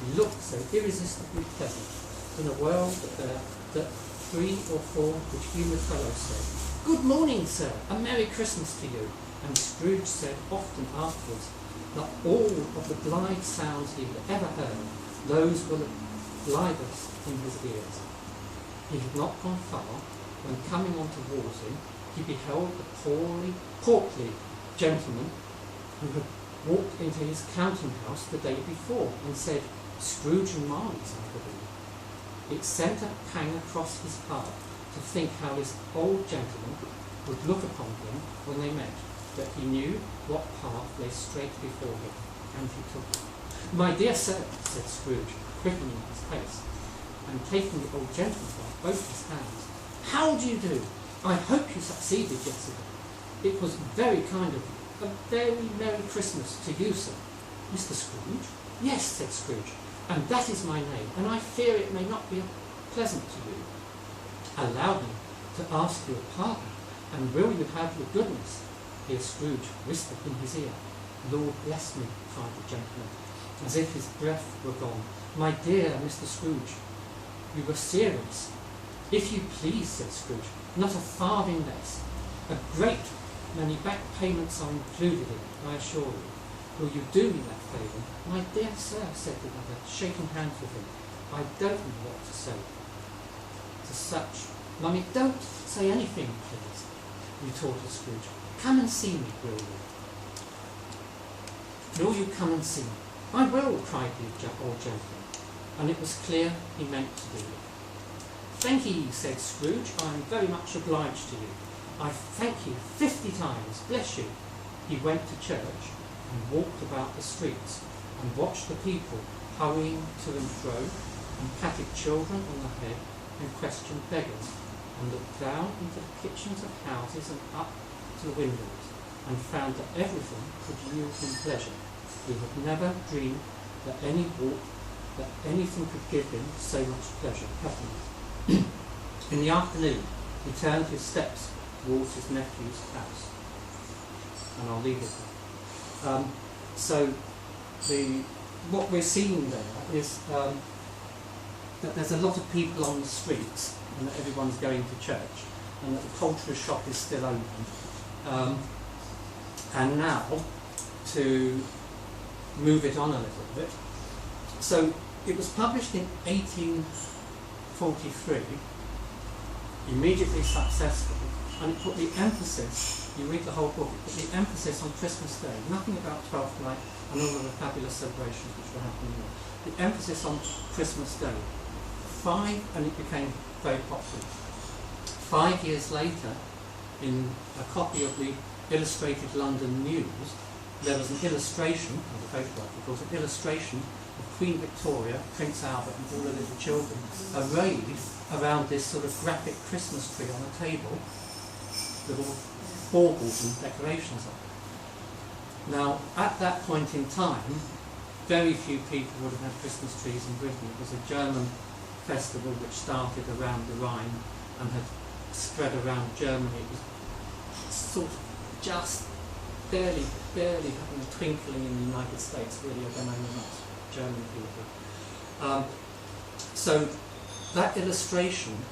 S4: He looked so irresistibly pleasant in a world that 3 or 4 good-humoured fellows said, Good morning, sir, a Merry Christmas to you. and Scrooge said often afterwards that all of the blithe sounds he had ever heard, those were the blithest in his ears. He had not gone far when, coming on towards him, he beheld the portly gentleman who had walked into his counting house the day before and said, "Scrooge and Marley's, I believe." It sent a pang across his heart to think how this old gentleman would look upon him when they met, that he knew what path lay straight before him, and he took it. "My dear sir," said Scrooge, quickening his pace, and taking the old gentleman by both his hands, "how do you do? I hope you succeeded yesterday. It was very kind of you. A very Merry Christmas to you, sir." "Mr. Scrooge?" "Yes," said Scrooge, "and that is my name, and I fear it may not be pleasant to you. Allow me to ask you a pardon, and will you have the goodness?" Here Scrooge whispered in his ear. "Lord bless me," cried the gentleman, as if his breath were gone. "My dear Mr. Scrooge, you were serious." "If you please," said Scrooge, "not a farthing less. A great many back payments are included in it, I assure you. Will you do me that favour?" "My dear sir," said the other, shaking hands with him, "I don't know what to say to such." "Mummy, don't say anything, please," retorted Scrooge. "Come and see me, will you? Will you come and see me?" "I will," cried the old gentleman, and it was clear he meant to do it. "Thank ye," said Scrooge. "I am very much obliged to you. I thank you 50 times. Bless you." He went to church and walked about the streets and watched the people hurrying to and fro, and patted children on the head and questioned beggars, and looked down into the kitchens of houses and up to the windows, and found that everything could yield him pleasure. He had never dreamed that anything could give him so much pleasure. Happiness. In the afternoon, he turned his steps towards his nephew's house, and I'll leave it there. What we're seeing there is that there's a lot of people on the streets, and that everyone's going to church, and that the poultry shop is still open. And now, to move it on a little bit, so it was published in 1843, immediately successful, and it put the emphasis, you read the whole book, it put the emphasis on Christmas Day, nothing about Twelfth Night and all of the fabulous celebrations which were happening there. The emphasis on Christmas Day. And it became very popular. 5 years later, in a copy of the Illustrated London News, there was an illustration, of the photograph of course, an illustration of Queen Victoria, Prince Albert and all the little children arrayed around this sort of graphic Christmas tree on a table with all baubles and decorations on it. Now, at that point in time, very few people would have had Christmas trees in Britain. It was a German festival which started around the Rhine and had spread around Germany. It was sort of just barely having a twinkling in the United States, really, of them only not German people. So that illustration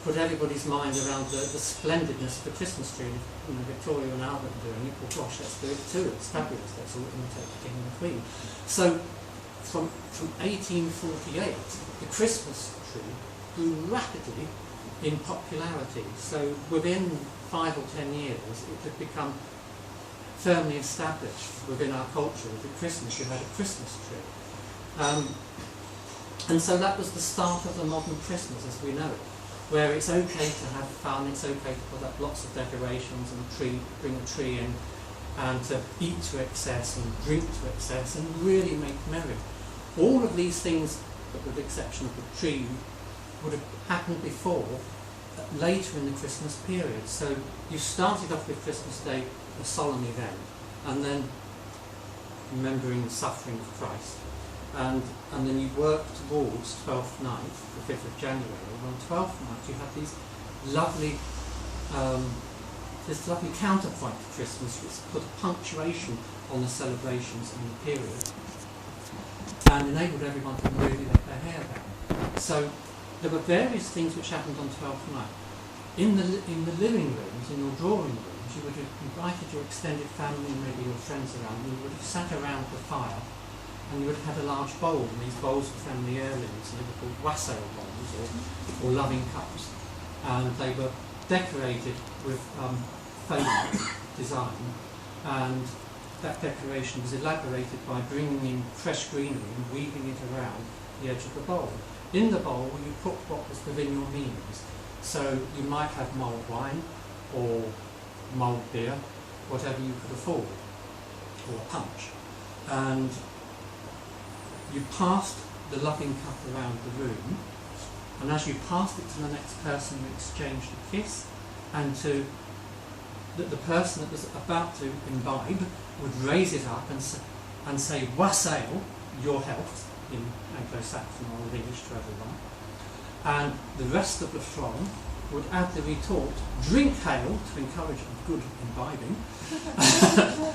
S4: put everybody's mind around the splendidness of the Christmas tree. Victoria and Albert are doing it. Well, gosh, let's do it too. It's fabulous. Let's all imitate the King and the Queen. So from 1848, the Christmas tree grew rapidly in popularity. So within 5 or 10 years, it had become firmly established within our culture that at Christmas you had a Christmas tree. And so that was the start of the modern Christmas as we know it, where it's okay to have fun, it's okay to put up lots of decorations and bring a tree in, and to eat to excess and drink to excess and really make merry. All of these things, with the exception of the tree, would have happened before, later in the Christmas period. So you started off with Christmas Day, a solemn event, and then remembering the suffering of Christ. And then you work towards 12th night, the 5th of January, and on 12th night you have these lovely, this lovely counterpoint to Christmas, which put a punctuation on the celebrations in the period, and enabled everyone to really let their hair down. So there were various things which happened on 12th night. In the living rooms, in your drawing rooms, you would have invited your extended family and maybe your friends around, and you would have sat around the fire, and you would have had a large bowl, and these bowls were family heirlooms, and they were called wassail bowls, or loving cups, and they were decorated with foam design, and that decoration was elaborated by bringing in fresh greenery and weaving it around the edge of the bowl. In the bowl you put what was within your means, so you might have mulled wine or mulled beer, whatever you could afford, or punch, and you passed the loving cup around the room, and as you passed it to the next person you exchanged a kiss, and to the person that was about to imbibe would raise it up and say, wassail, your health, in Anglo-Saxon or Old English to everyone, and the rest of the throng would add the retort, drink hail, to encourage a good imbibing.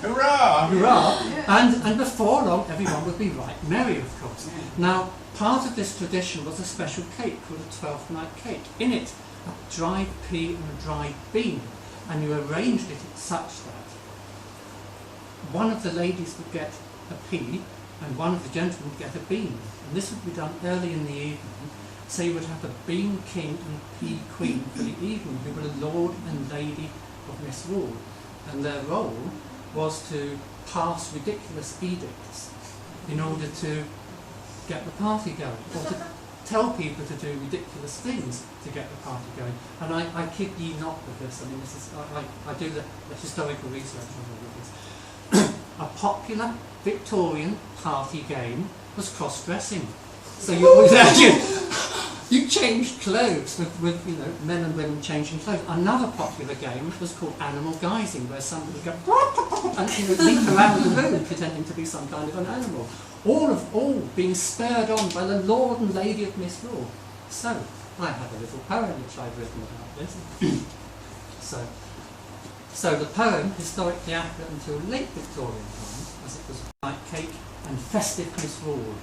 S1: Hurrah!
S4: Hurrah! And before long everyone would be right merry, of course. Now, part of this tradition was a special cake called a 12th night cake. In it, a dried pea and a dried bean, and you arranged it such that one of the ladies would get a pea and one of the gentlemen would get a bean. And this would be done early in the evening, so you would have a bean king and a pea queen for the evening, who were the lord and lady of misrule. And their role was to pass ridiculous edicts in order to get the party going, or to tell people to do ridiculous things to get the party going. And I kid ye not with this. I mean, this is I do the historical research on all of this. A popular Victorian party game was cross-dressing. So you changed clothes with men and women changing clothes. Another popular game was called animal guising, where somebody would go and leap around the room pretending to be some kind of an animal. All being spurred on by the Lord and Lady of Misrule. So I have a little poem which I've written about this. So the poem, historically accurate until late Victorian times, as it was night cake and festive misrule.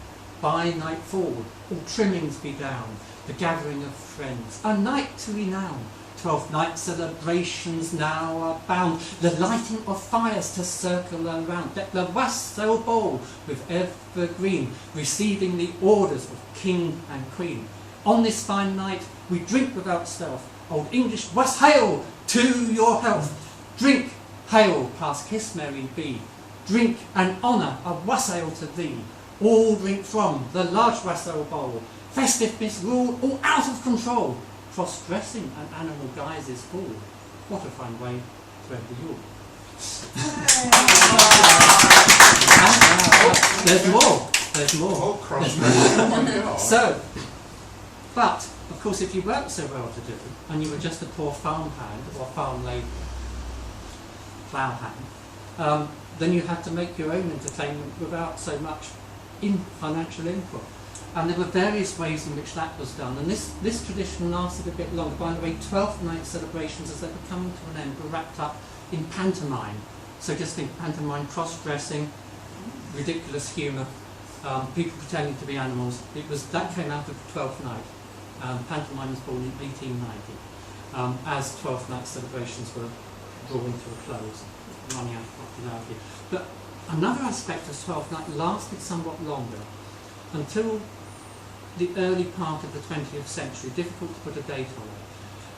S4: By night forward, all trimmings be down, the gathering of friends, a night to renown. 12th night celebrations now are bound, the lighting of fires to circle around. Deck the wassail bowl with evergreen, receiving the orders of king and queen. On this fine night we drink without stealth, Old English wassail to your health. Drink, hail, past kiss Mary be, drink and honour a wassail to thee. All drink from the large wassail bowl, festive misrule all out of control. Cross-dressing and animal guises all. What a fine way to end the Yule. There's more.
S1: Oh, cross-dressing, oh my God.
S4: So, but, of course, if you weren't so well-to-do, and you were just a poor farmhand or farm lady, ploughhand, then you had to make your own entertainment without so much financial input. And there were various ways in which that was done, and this tradition lasted a bit longer. By the way, 12th night celebrations, as they were coming to an end, were wrapped up in pantomime. So just think pantomime, cross-dressing, ridiculous humour, people pretending to be animals. That came out of 12th night. Pantomime was born in 1890, as 12th night celebrations were drawing to a close, running out of popularity. But another aspect of 12th night lasted somewhat longer, until the early part of the 20th century. Difficult to put a date on it.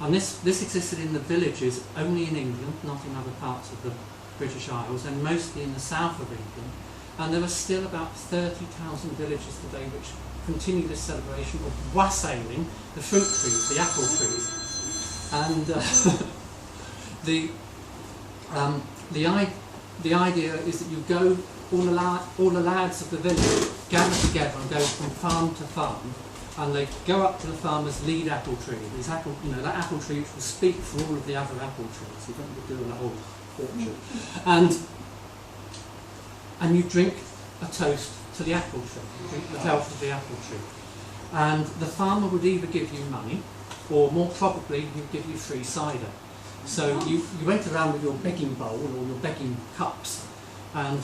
S4: And this existed in the villages only in England, not in other parts of the British Isles, and mostly in the south of England. And there are still about 30,000 villages today which continue this celebration of wassailing the fruit trees, the apple trees. And the idea is that you go, all the lads of the village gather together and go from farm to farm, and they go up to the farmer's lead apple tree. This apple, that apple tree which will speak for all of the other apple trees. You don't have to do a whole orchard. And you drink a toast to the apple tree. You drink the health of the apple tree. And the farmer would either give you money, or more probably he would give you free cider. So you went around with your begging bowl or your begging cups, and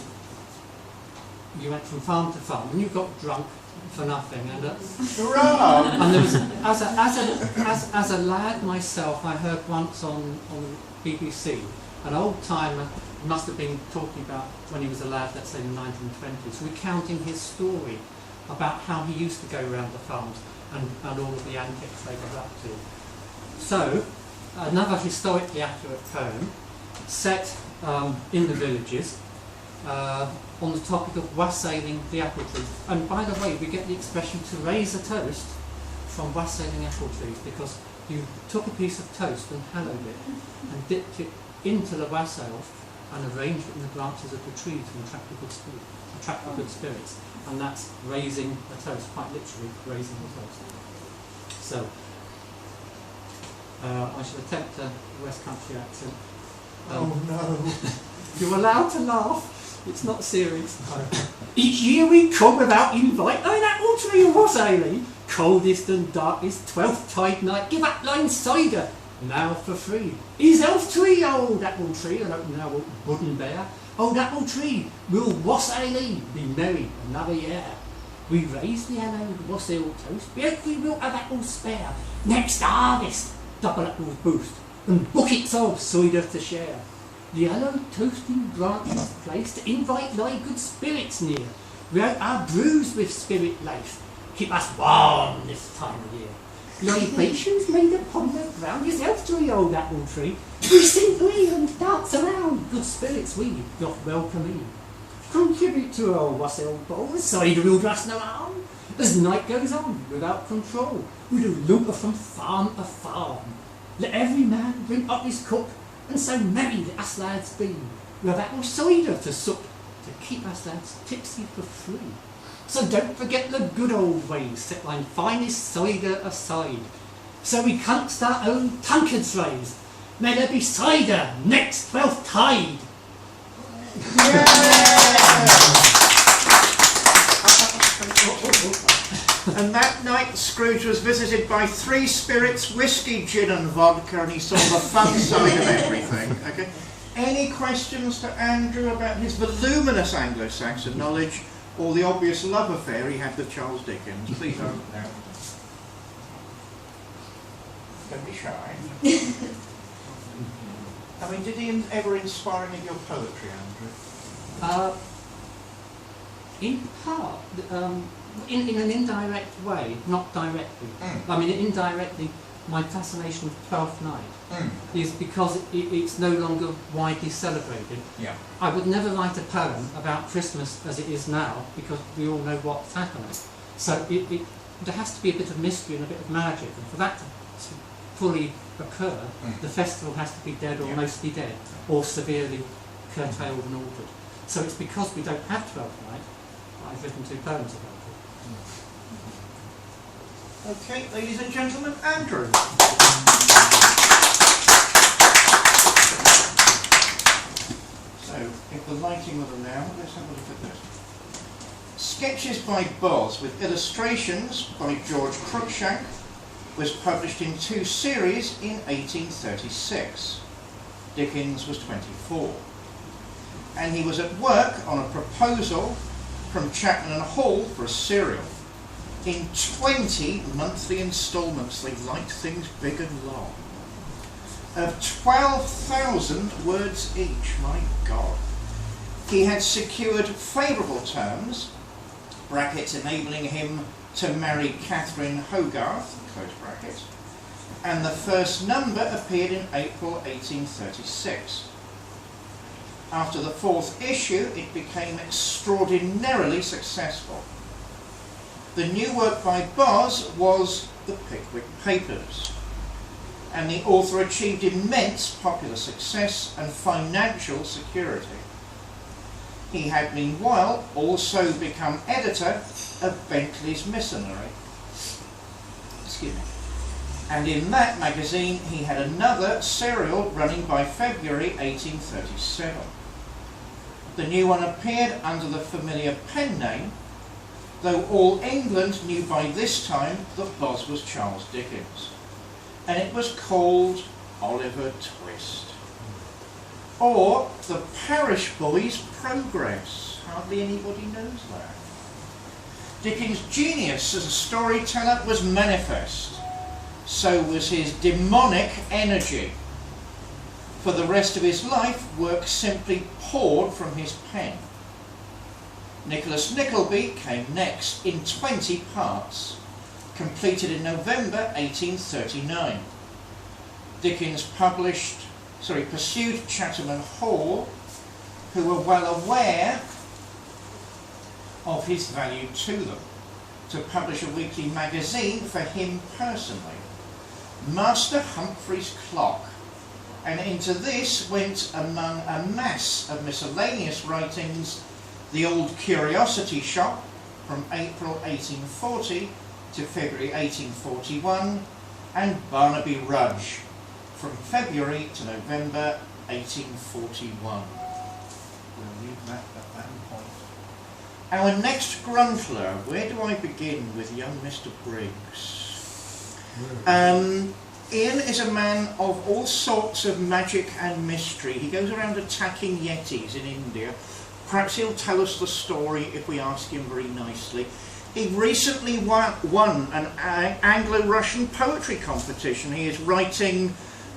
S4: you went from farm to farm, and you got drunk for nothing. And
S1: Hurrah!
S4: and there was, as a lad myself, I heard once on the BBC An old timer must have been talking about when he was a lad, let's say in the 1920s, recounting his story about how he used to go around the farms and all of the antics they got up to. So, another historically accurate poem set in the villages on the topic of wassailing the apple tree. And by the way, we get the expression to raise a toast from wassailing apple trees, because you took a piece of toast and hallowed it and dipped it into the wassail and arranged it in the branches of the tree to attract the good spirits. And that's raising a toast, quite literally raising a toast. So, I shall attempt a West Country accent.
S1: Oh no.
S4: You're allowed to laugh. It's not serious. Each year we come without invite on apple tree and wassailing. Coldest and darkest 12th tide night. Give up line cider now for free. Is elf tree, old apple tree, I don't know, wooden bear. Old apple tree, we'll wassailing, be merry another year. We raise the hallowed wassail toast. We hope we will have apples spare. Next harvest, double apples boost, and buckets of cider to share. The hallowed toasting Gruntlers Theathre to invite thy good spirits near. We out our brews with spirit lace, keep us warm this time of year. Libations made upon the ground, yourself to the old apple tree. We sing glee and dance around, good spirits we doth welcome in. Contribute to our wassail bowl, the cider will do us no harm. As night goes on, without control, we do looper from farm to farm. Let every man bring up his cup, and so merry let us lads be. We have apple cider to sup, to keep us lads tipsy for free. So don't forget the good old ways, set thine finest cider aside. So we can't start our own tankards raised. May there be cider next 12th tide.
S1: And that night Scrooge was visited by 3 spirits, whiskey, gin and vodka, and he saw the fun side of everything. Okay. Any questions to Andrew about his voluminous Anglo-Saxon knowledge or the obvious love affair he had with Charles Dickens? Please don't now. Don't be shy. I mean, did he ever inspire any of your poetry, Andrew?
S4: In part, in an indirect way, not directly. I mean, indirectly, my fascination with Twelfth Night is because it's no longer widely celebrated.
S1: Yeah.
S4: I would never write a poem about Christmas as it is now, because we all know what's happening. So there has to be a bit of mystery and a bit of magic, and for that to fully occur, the festival has to be dead or mostly dead, or severely curtailed and altered. So it's because we don't have Twelfth Night that I've written 2 poems about it.
S1: Okay, ladies and gentlemen, Andrew. So, if the lighting will allow, let's have a look at this. Sketches by Boz with illustrations by George Cruikshank was published in 2 series in 1836. Dickens was 24. And he was at work on a proposal from Chapman and Hall for a serial. In 20 monthly instalments, they liked things big and long, of 12,000 words each. My God. He had secured favourable terms, brackets enabling him to marry Catherine Hogarth, close brackets, and the first number appeared in April 1836. After the 4th issue, it became extraordinarily successful. The new work by Boz was The Pickwick Papers, and the author achieved immense popular success and financial security. He had meanwhile also become editor of Bentley's Missionary. Excuse me. And in that magazine he had another serial running by February 1837. The new one appeared under the familiar pen name, though all England knew by this time that Boz was Charles Dickens, and it was called Oliver Twist, or The Parish Boy's Progress. Hardly anybody knows that. Dickens' genius as a storyteller was manifest, so was his demonic energy. For the rest of his life, work simply poured from his pen. Nicholas Nickleby came next in 20 parts, completed in November 1839. Dickens pursued Chatham and Hall, who were well aware of his value to them, to publish a weekly magazine for him personally, Master Humphrey's Clock, and into this went, among a mass of miscellaneous writings, The Old Curiosity Shop from April 1840 to February 1841, and Barnaby Rudge from February to November 1841. We'll leave that at that point. Our next Gruntler, where do I begin with young Mr. Briggs? Ian is a man of all sorts of magic and mystery. He goes around attacking yetis in India. Perhaps he'll tell us the story if we ask him very nicely. He recently won an Anglo-Russian poetry competition. He is writing,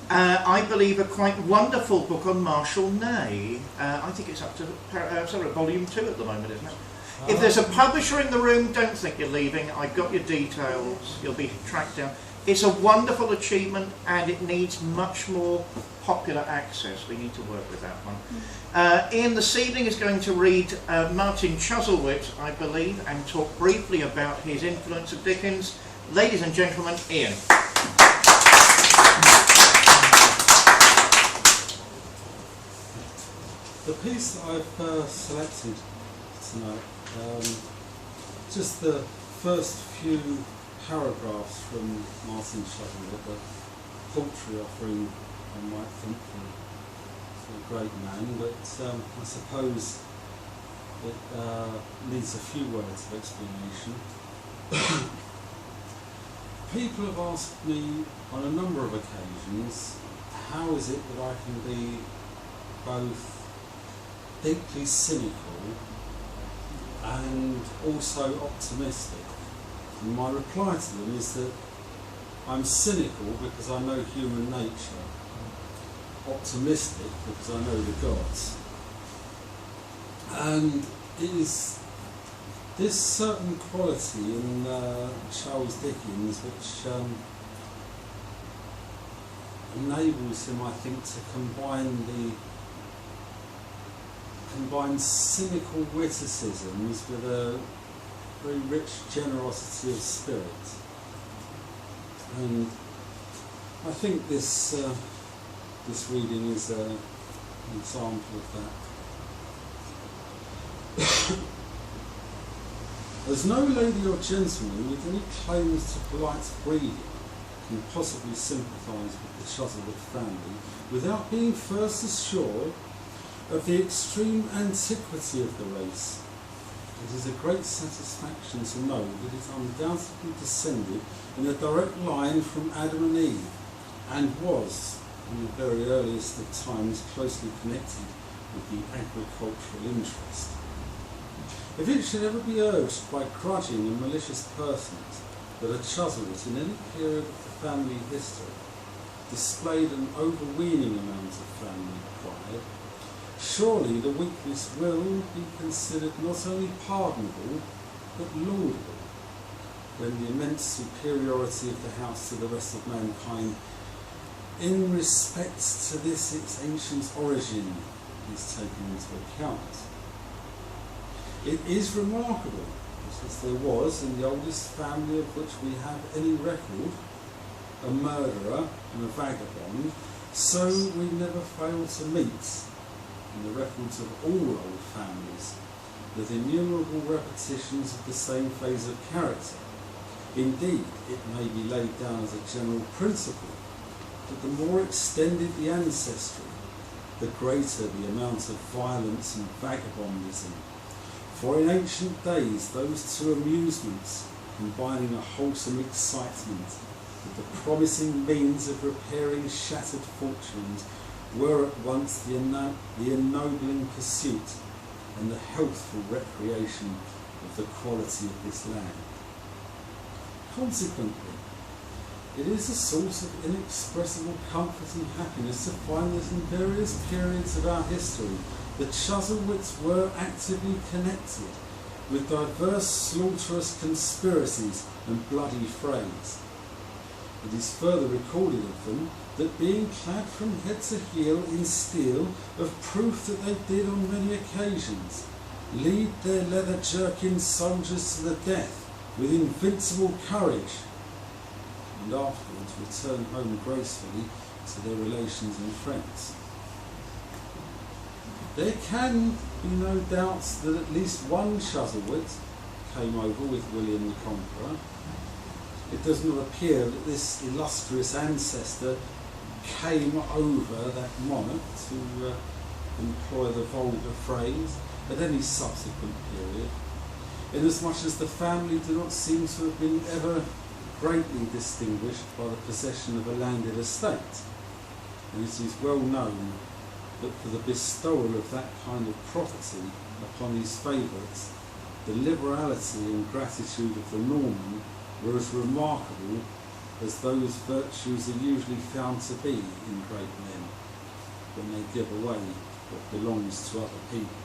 S1: I believe, a quite wonderful book on Marshal Ney. I think it's up to volume 2 at the moment, isn't it? If there's a publisher in the room, don't think you're leaving. I've got your details. You'll be tracked down. It's a wonderful achievement, and it needs much more popular access. We need to work with that one. Ian this evening is going to read Martin Chuzzlewit, I believe, and talk briefly about his influence of Dickens. Ladies and gentlemen, Ian.
S5: The piece that I've selected tonight, just the first few paragraphs from Martin Chuzzlewit, the paltry offering, I might think, for a great man, but I suppose it needs a few words of explanation. People have asked me on a number of occasions, how is it that I can be both deeply cynical and also optimistic? And my reply to them is that I'm cynical because I know human nature, optimistic because I know the gods. And it is this certain quality in Charles Dickens which enables him, I think, to combine cynical witticisms with a very rich generosity of spirit. And I think this reading is an example of that. As no lady or gentleman with any claims to polite breeding can possibly sympathise with the Chuzzlewit family without being first assured of the extreme antiquity of the race, it is a great satisfaction to know that it undoubtedly descended in a direct line from Adam and Eve, and was, in the very earliest of times, closely connected with the agricultural interest. If it should ever be urged by grudging and malicious persons that a Chuzzlewit in any period of the family history displayed an overweening amount of family pride, surely the weakness will be considered not only pardonable, but laudable, when the immense superiority of the house to the rest of mankind, in respect to this its ancient origin, is taken into account. It is remarkable, as there was in the oldest family of which we have any record, a murderer and a vagabond, so we never fail to meet, in the records of all old families, with innumerable repetitions of the same phase of character. Indeed, it may be laid down as a general principle that the more extended the ancestry, the greater the amount of violence and vagabondism. For in ancient days, those two amusements, combining a wholesome excitement with the promising means of repairing shattered fortunes, were at once the ennobling pursuit and the healthful recreation of the quality of this land. Consequently, It is a source of inexpressible comfort and happiness to find that in various periods of our history, the Chuzzlewits were actively connected with diverse slaughterous conspiracies and bloody frays. It is further recorded of them that being clad from head to heel in steel, of proof that they did on many occasions lead their leather jerkin soldiers to the death with invincible courage, and afterwards return home gracefully to their relations and friends. There can be no doubts that at least one Chuzzlewit came over with William the Conqueror. It does not appear that this illustrious ancestor came over that monarch, to employ the vulgar phrase, at any subsequent period, inasmuch as the family do not seem to have been ever greatly distinguished by the possession of a landed estate, and it is well known that for the bestowal of that kind of property upon his favourites, the liberality and gratitude of the Norman were as remarkable as those virtues are usually found to be in great men when they give away what belongs to other people.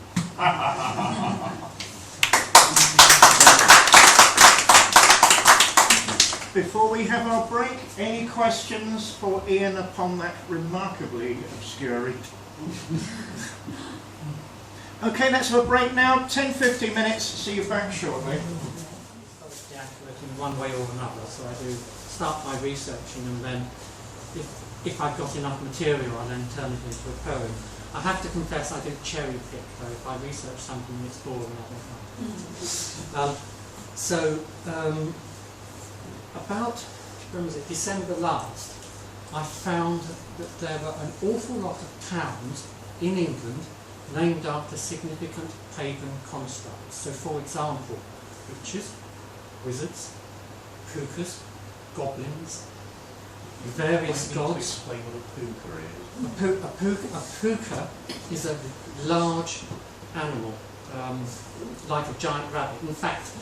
S1: Before we have our break, any questions for Ian upon that remarkably obscure? Okay, let's have a break now. 10-15 minutes. See you back shortly.
S4: Accurate in one way or another, so I do start by researching, and then if I've got enough material, I then turn it into a poem. I have to confess I do cherry pick, though. If I research something that's boring, I don't like it. About, when was it, December last, I found that there were an awful lot of towns in England named after significant pagan constructs. So, for example, witches, wizards, pukas, goblins, various gods.
S6: Explain what a puka is.
S4: A puka is a large animal, like a giant rabbit. In fact,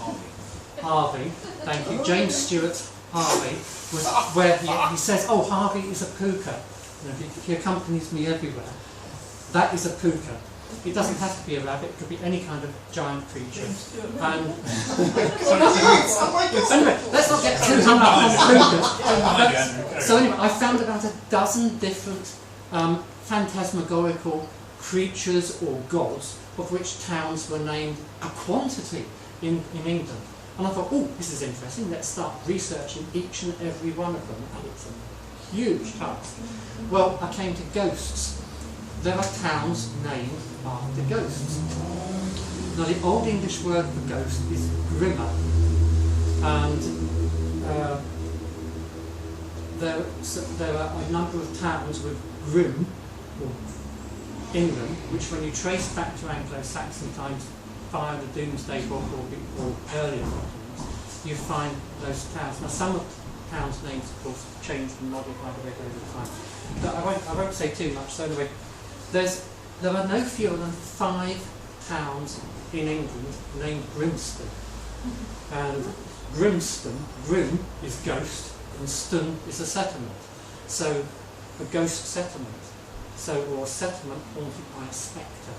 S4: Harvey, thank you, James Stewart Harvey, was where he says, "Oh, Harvey is a puka." You know, he accompanies me everywhere. That is a puka. It doesn't have to be a rabbit; it could be any kind of giant creature. And anyway, let's not get too hung up on pukas. So anyway, I found about a dozen different phantasmagorical creatures or gods, of which towns were named a quantity in England. And I thought, oh, this is interesting, let's start researching each and every one of them. And it's a huge task. Well, I came to ghosts. There are towns named after ghosts. Now, the Old English word for ghost is grimmer. And there are a number of towns with grim, or England, which when you trace back to Anglo-Saxon times, via the Domesday Book or earlier documents, you find those towns. Now, some of the towns' names, of course, have changed and modified over time. But I won't say too much. So anyway, there are no fewer than 5 towns in England named Grimston. And Grimston, grim is ghost, and ston is a settlement. So, a ghost settlement. Or a settlement haunted by a spectre.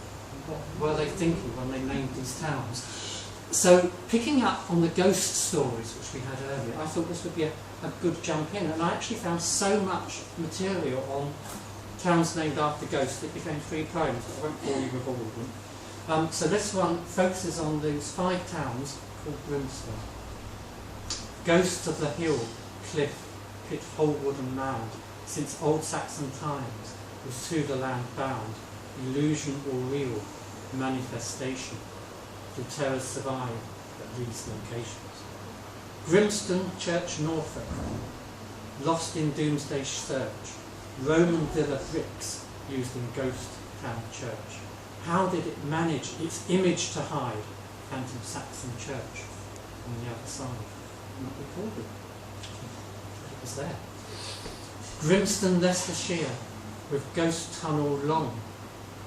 S4: What were they thinking when they named these towns? So, picking up on the ghost stories which we had earlier, I thought this would be a good jump in, and I actually found so much material on towns named after ghosts that it became 3 poems. I won't bore you with all of them. So this one focuses on these 5 towns called Grimston. Ghosts of the hill, cliff, pit, holewood and mound, since old Saxon times, was to the land bound, illusion or real, manifestation. Do terrors survive at these locations? Grimston Church, Norfolk, lost in Doomsday search. Roman villa bricks used in ghost town church. How did it manage its image to hide? Phantom Saxon church on the other side. Not recorded. It was there. Grimston, Leicestershire, with ghost tunnel long.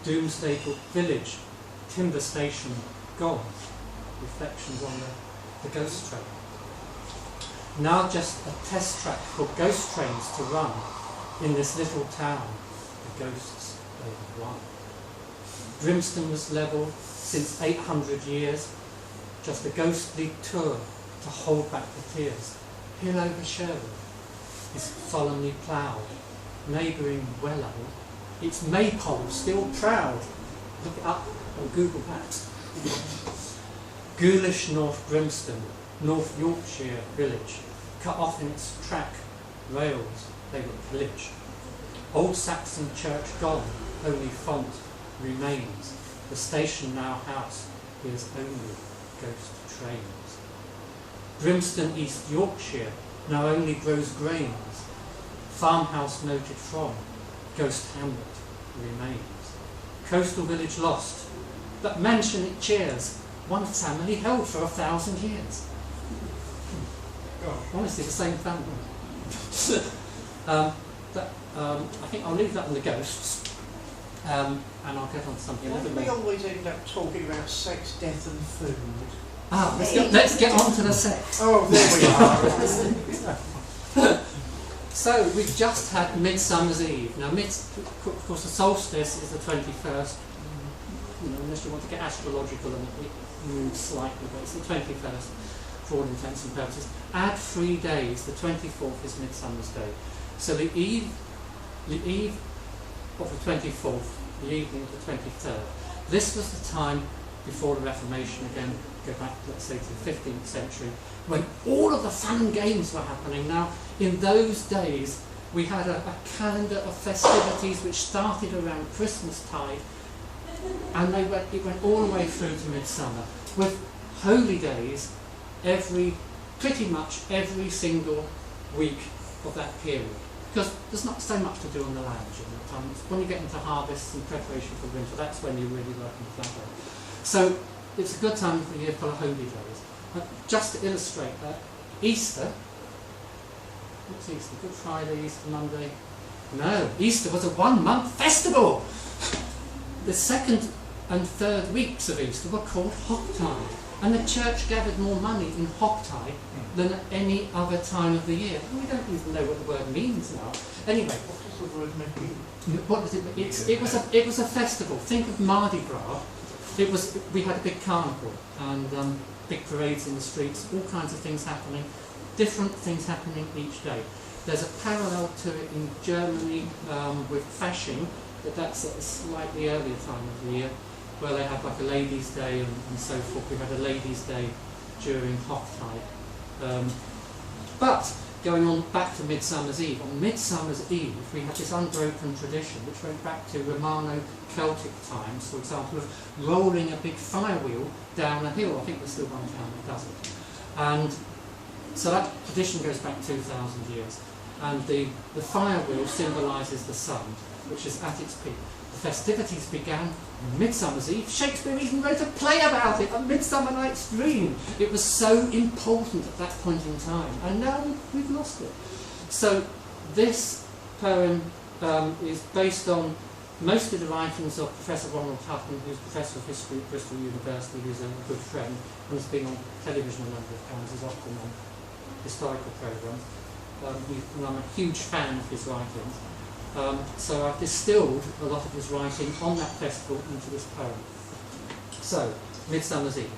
S4: Doomsday Book village, timber station gone. Reflections on the ghost trail. now just a test track for ghost trains to run in this little town. The ghosts they run. Grimston was level since 800 years, just a ghostly tour to hold back the tears. Hill over Sherwood is solemnly ploughed, neighbouring Wellow, its maypole still proud. Look it up on Google Maps. Ghoulish North Grimston, North Yorkshire village, cut off in its track, rails, they look village. Old Saxon church gone, only font remains. The station now house hears only ghost trains. Grimston, East Yorkshire, now only grows grains. Farmhouse noted from, ghost hamlet remains. Coastal village lost, but mansion it cheers, one family held for 1,000 years. Honestly, the same family. I think I'll leave that on the ghosts, and I'll get on to something a little
S1: We
S4: more.
S1: always end up talking about sex, death and food.
S4: Let's get on to the sex.
S1: Oh, there we are.
S4: So we've just had Midsummer's Eve. Now, of course, the solstice is the 21st. You know, unless you want to get astrological and it moves slightly, but it's the 21st for all intents and purposes. Add 3 days. The 24th is Midsummer's Day. So the eve of the 24th, the evening of the 23rd. This was the time before the Reformation. Again, go back, let's say, to the 15th century, when all of the fun and games were happening. Now, in those days, we had a calendar of festivities which started around Christmas tide, and it went all the way through to midsummer, with holy days pretty much every single week of that period. Because there's not so much to do on the land during that time. It's when you get into harvests and preparation for winter, that's when you really work in the flat. So it's a good time of the year full of holy days. Just to illustrate that, Easter, what's Easter? Good Friday, Easter Monday? No, Easter was a 1-month festival. The second and third weeks of Easter were called Hocktide, and the church gathered more money in Hocktide than at any other time of the year. We don't even know what the word means now. Anyway,
S1: What does the word mean?
S4: what does it mean? It was a festival. Think of Mardi Gras. We had a big carnival and big parades in the streets, all kinds of things happening, different things happening each day. There's a parallel to it in Germany with Fasching, but that's at a slightly earlier time of the year, where they have like a ladies' day and so forth. We had a ladies' day during Hocktide. But going on back to Midsummer's Eve, on Midsummer's Eve we have this unbroken tradition which went back to Romano-Celtic times, for example, of rolling a big fire wheel down a hill. I think there's still one town that does it. And so that tradition goes back 2,000 years. And the fire wheel symbolises the sun, which is at its peak. The festivities began on Midsummer's Eve. Shakespeare even wrote a play about it, A Midsummer Night's Dream. It was so important at that point in time, and now we've lost it. So this poem is based on mostly the writings of Professor Ronald Hutton, who's Professor of History at Bristol University, who's a good friend, and has been on television a number of times, is often on historical programmes. And I'm a huge fan of his writings. So I've distilled a lot of his writing on that festival into this poem. So, Midsummer's Eve.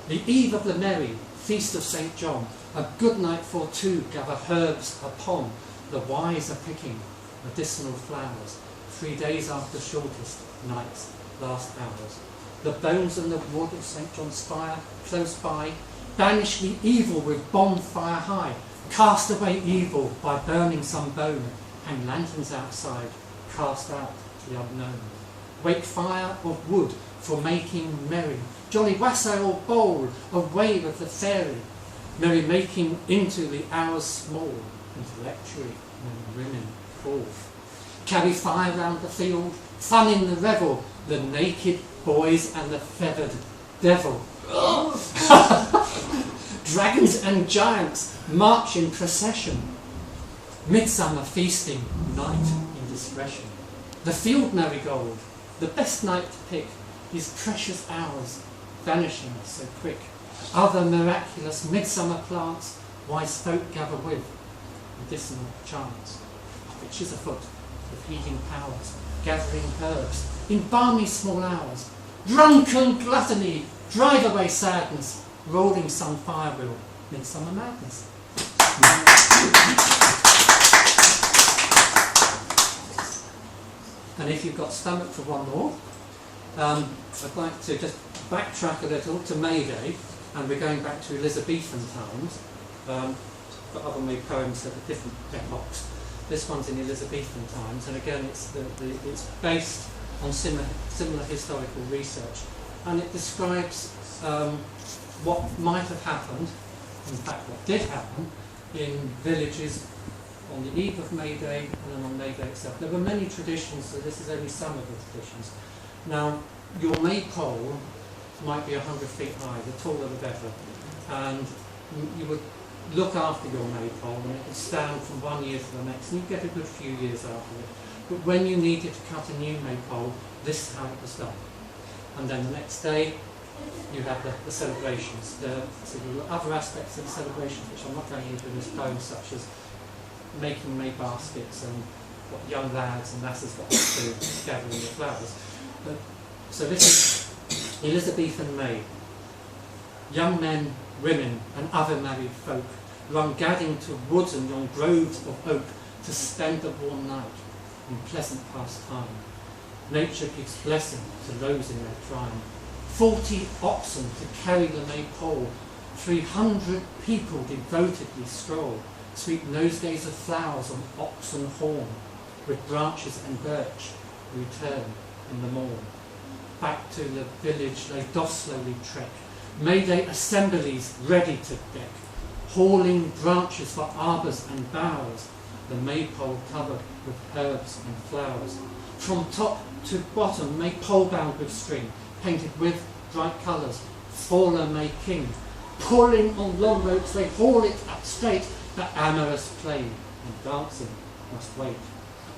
S4: The eve of the merry feast of St. John, a good night for two gather herbs upon, the wise are picking medicinal flowers, 3 days after shortest night's last hours. The bones and the wood of St. John's spire close by, banish the evil with bonfire high, cast away evil by burning some bone, hang lanterns outside, cast out the unknown. Wake fire of wood for making merry, jolly wassail bowl, a wave of the fairy, merry making into the hours small, into lectuary when women fall. Carry fire round the field, fun in the revel, the naked boys and the feathered devil. Dragons and giants march in procession, midsummer feasting, night indiscretion. The field marigold, the best night to pick, these precious hours vanishing so quick. Other miraculous midsummer plants wise folk gather with, medicinal chants, witches afoot, with healing powers, gathering herbs, in balmy small hours, drunken gluttony, drive away sadness, rolling some fire wheel, midsummer madness. And if you've got stomach for one more, I'd like to just backtrack a little to May Day, and we're going back to Elizabethan times. For other May poems at different epochs. This one's in Elizabethan times, and again it's based on similar historical research, and it describes what might have happened, in fact what did happen, in villages on the eve of May Day and then on May Day itself. There were many traditions, so this is only some of the traditions. Now, your maypole might be 100 feet high, the taller the better, and you would look after your maypole, and it would stand from one year to the next, and you'd get a good few years out of it. But when you needed to cut a new maypole, this is how it was done. And then the next day, you have the celebrations. There were other aspects of the celebrations which I'm not going into in this poem, such as making May baskets and what young lads and lasses got up to gathering the flowers. So this is Elizabethan May. Young men, women and other married folk run gadding to woods and yon groves of oak to spend the warm night in pleasant pastime. Nature gives blessing to those in their prime. 40 oxen to carry the maypole, 300 people devotedly stroll, sweep nosegays of flowers on oxen horn, with branches and birch return in the morn. Back to the village they doth slowly trek, May Day assemblies ready to deck, hauling branches for arbours and bowers, the maypole covered with herbs and flowers. From top to bottom, maypole bound with string, painted with bright colours, faller May king. Pulling on long ropes, they haul it up straight, the amorous play and dancing must wait.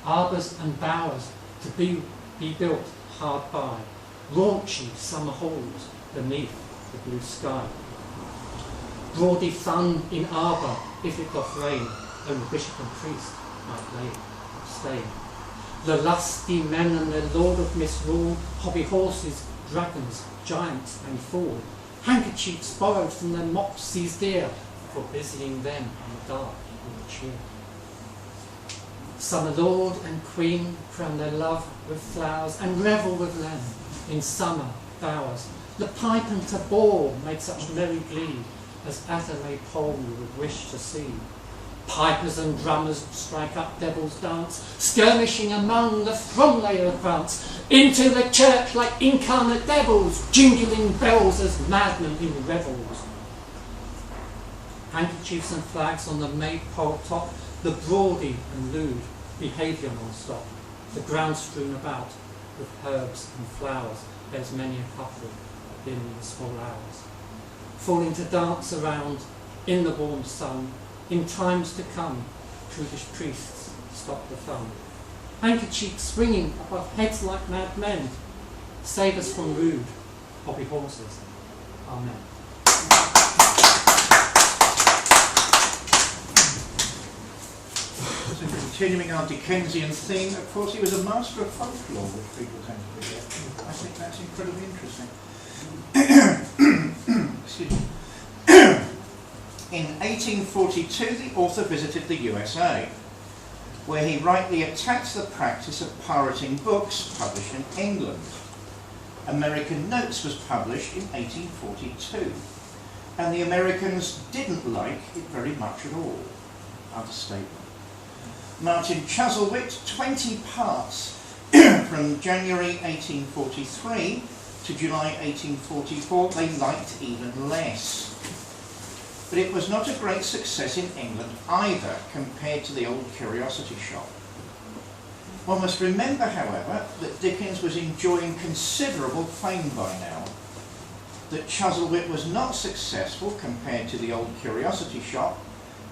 S4: Arbours and bowers to be built hard by, raunchy summer halls beneath the blue sky. Broady fun in arbour, if it doth rain, only bishop and priest might lay abstain. The lusty men and their lord of misrule, hobby horses, dragons, giants and fool, handkerchiefs borrowed from their mopsies dear, for busying them in the dark with cheer. Summer lord and queen crown their love with flowers and revel with them in summer bowers. The pipe and tabor make such merry glee as at a maypole you would wish to see. Pipers and drummers strike up devil's dance, skirmishing among the throng they advance, into the church like incarnate devils, jingling bells as madmen in revels. Handkerchiefs and flags on the maypole top, the brawdy and lewd behaviour non-stop, the ground strewn about with herbs and flowers, there's many a couple in the small hours, falling to dance around in the warm sun. In times to come, prudish priests stop the fun. Handkerchiefs swinging above heads like mad men, save us from rude hobby horses. Amen.
S1: So continuing our Dickensian theme, of course he was a master of folklore, which people tend to forget. I think that's incredibly interesting. Excuse me. In 1842, the author visited the USA, where he rightly attacked the practice of pirating books published in England. American Notes was published in 1842, and the Americans didn't like it very much at all. Understatement. Martin Chuzzlewit, 20 parts from January 1843 to July 1844, they liked even less. But it was not a great success in England either, compared to the old curiosity shop. One must remember, however, that Dickens was enjoying considerable fame by now. That Chuzzlewit was not successful compared to the old curiosity shop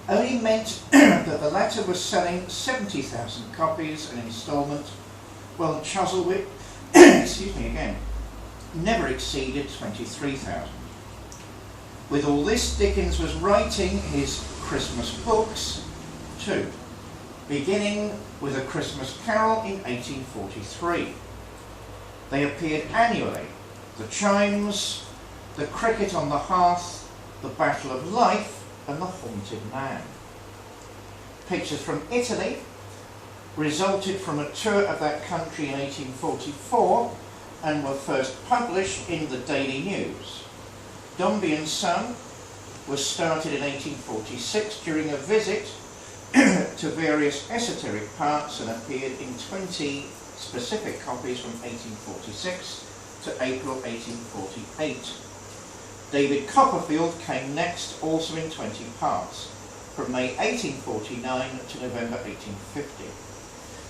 S1: only meant that the latter was selling 70,000 copies an instalment, while Chuzzlewit, excuse me again, never exceeded 23,000. With all this, Dickens was writing his Christmas books too, beginning with A Christmas Carol in 1843. They appeared annually. The Chimes, The Cricket on the Hearth, The Battle of Life, and The Haunted Man. Pictures from Italy resulted from a tour of that country in 1844 and were first published in the Daily News. Dombey and Son was started in 1846 during a visit to various esoteric parts and appeared in 20 specific copies from 1846 to April 1848. David Copperfield came next, also in 20 parts, from May 1849 to November 1850.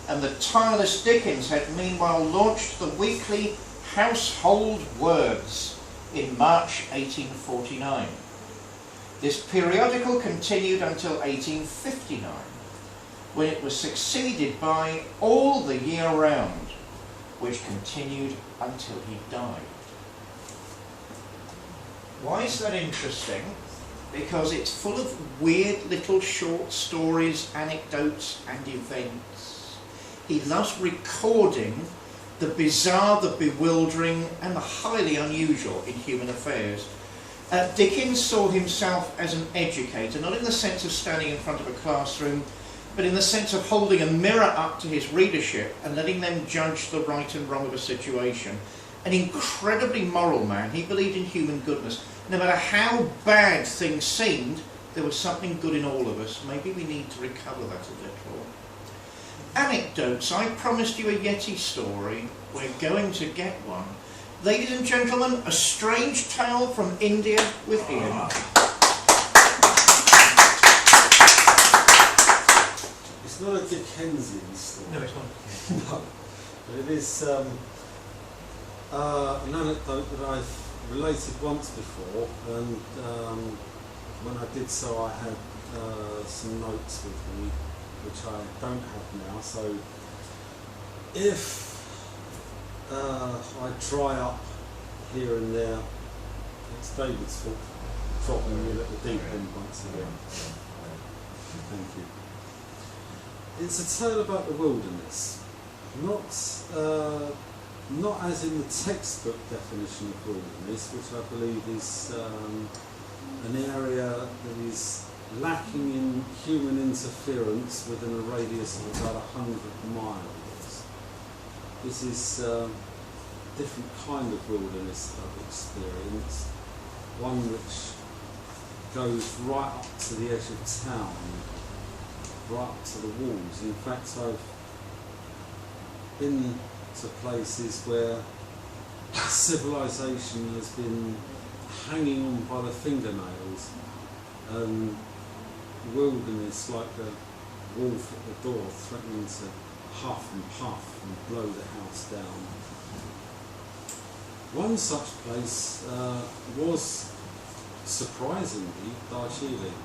S1: And the tireless Dickens had meanwhile launched the weekly Household Words in March 1849. This periodical continued until 1859, when it was succeeded by All the Year Round, which continued until he died. Why is that interesting? Because it's full of weird little short stories, anecdotes and events. He loves recording the bizarre, the bewildering and the highly unusual in human affairs. Dickens saw himself as an educator, not in the sense of standing in front of a classroom, but in the sense of holding a mirror up to his readership and letting them judge the right and wrong of a situation. An incredibly moral man. He believed in human goodness. No matter how bad things seemed, there was something good in all of us. Maybe we need to recover that a little. Anecdotes. I promised you a Yeti story. We're going to get one. Ladies and gentlemen, A Strange Tale from India with Ian.
S5: It's not a Dickensian story.
S6: No, it's not.
S5: No, but it is an anecdote that I've related once before, and when I did so I had some notes with me, which I don't have now, so if I dry up here and there, it's David's fault, dropping me a little deep end once again. Thank you. It's a tale about the wilderness, not as in the textbook definition of wilderness, which I believe is an area that is lacking in human interference within a radius of about 100 miles. This is a different kind of wilderness that I've experienced, one which goes right up to the edge of town, right up to the walls. In fact, I've been to places where civilization has been hanging on by the fingernails, and wilderness like a wolf at the door threatening to huff and puff and blow the house down. One such place was surprisingly Darjeeling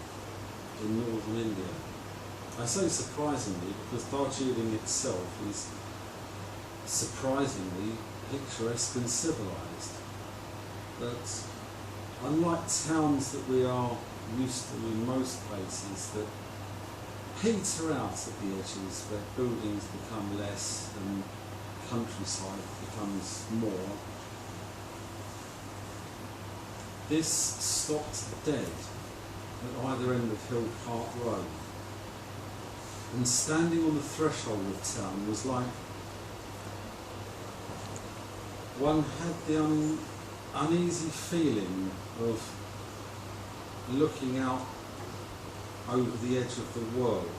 S5: in northern India. I say surprisingly because Darjeeling itself is surprisingly picturesque and civilised. But unlike towns that we are used to in most places that peter out at the edges, where buildings become less and countryside becomes more, this stopped dead at either end of Hill Park Road. And standing on the threshold of town was like one had the uneasy feeling of looking out over the edge of the world,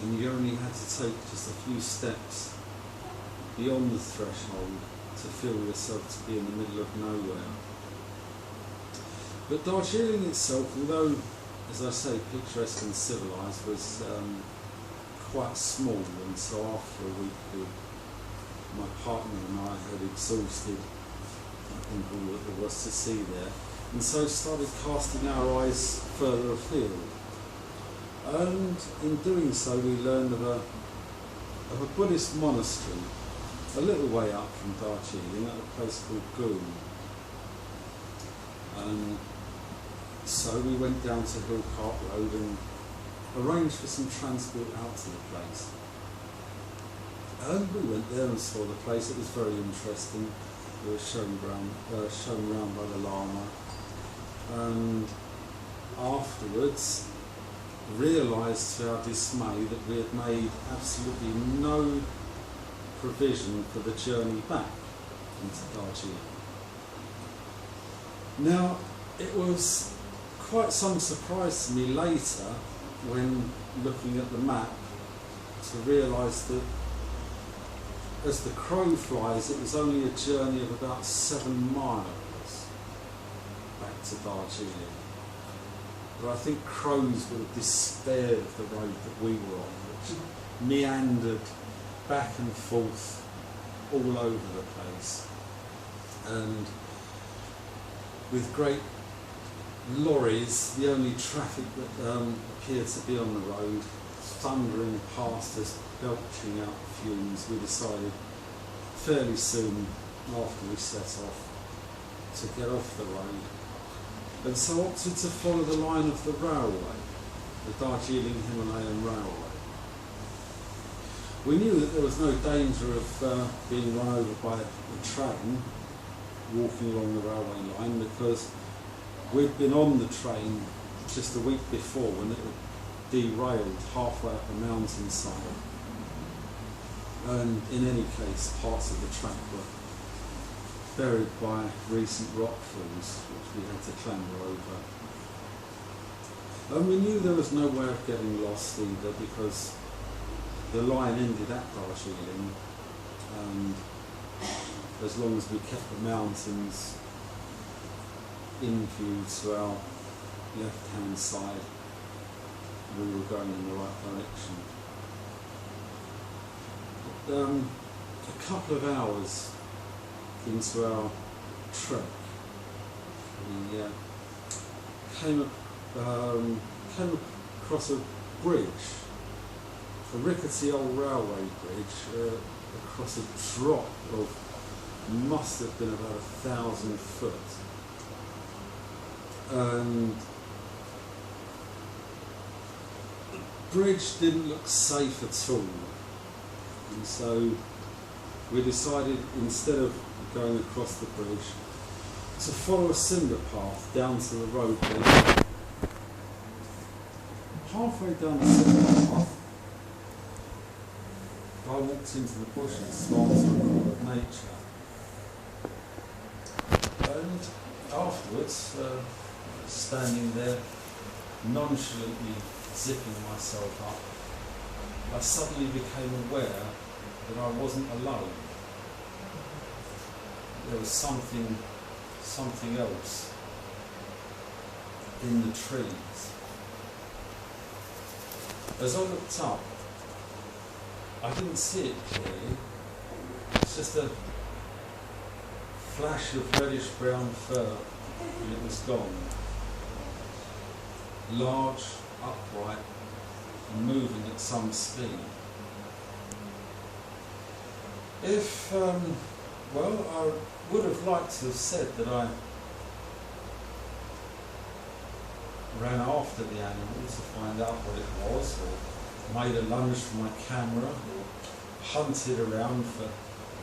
S5: and you only had to take just a few steps beyond the threshold to feel yourself to be in the middle of nowhere. But Darjeeling itself, although, as I say, picturesque and civilised, was quite small, and so after a week my partner and I had exhausted, I think, all that there was to see there, and so started casting our eyes further afield. And in doing so we learned of a Buddhist monastery a little way up from Darjeeling at a place called Goom. And So we went down to Hillcart Road and arranged for some transport out to the place. And we went there and saw the place. It was very interesting. We were shown round by the Lama. And afterwards, realised to our dismay that we had made absolutely no provision for the journey back into Darjeeling. Now, it was quite some surprise to me later, when looking at the map, to realise that as the crow flies, it was only a journey of about 7 miles back to Darjeeling. But I think crows would have despaired of the road that we were on, which meandered back and forth all over the place. And with great lorries, the only traffic that appeared to be on the road, thundering past us, belching out fumes, we decided fairly soon after we set off to get off the road, and so opted to follow the line of the railway, the Darjeeling Himalayan Railway. We knew that there was no danger of being run over by a train walking along the railway line, because we'd been on the train just a week before when it had derailed halfway up the mountainside. And in any case, parts of the track were buried by recent rockfalls, which we had to clamber over. And we knew there was no way of getting lost either, because the line ended at Darjeeling, and as long as we kept the mountains in view to our left-hand side, we were going in the right direction. But, a couple of hours into our trek, we came across a bridge, a rickety old railway bridge, across a drop of must have been about 1,000 foot. And the bridge didn't look safe at all. And so we decided, instead of going across the bridge, to follow a cinder path down to the road. Halfway down the cinder path, I walked into the bushes to answer a call of nature. And afterwards, standing there, nonchalantly zipping myself up, I suddenly became aware that I wasn't alone. There was something else in the trees. As I looked up, I didn't see it clearly. It's just a flash of reddish-brown fur, and it was gone. Large, upright, and moving at some speed. If, well, I would have liked to have said that I ran after the animal to find out what it was, or made a lunge for my camera, or hunted around for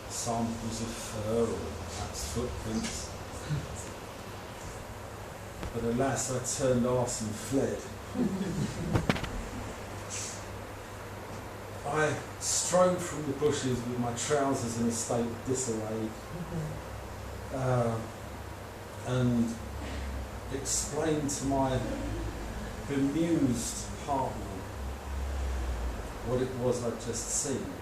S5: samples of fur or perhaps footprints. But alas, I turned arse and fled. I strode from the bushes with my trousers in a state of disarray, and explained to my bemused partner what it was I'd just seen,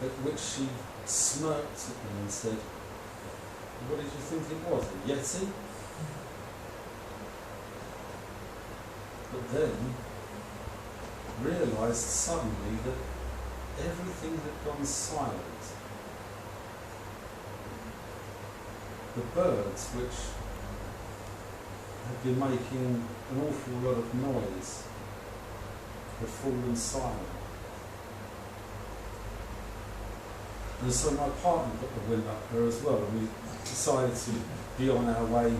S5: at which she smirked at me and said, "What did you think it was, a Yeti?" But then realised suddenly that everything had gone silent. The birds, which had been making an awful lot of noise, had fallen silent. And so my partner got the wind up her as well, and we decided to be on our way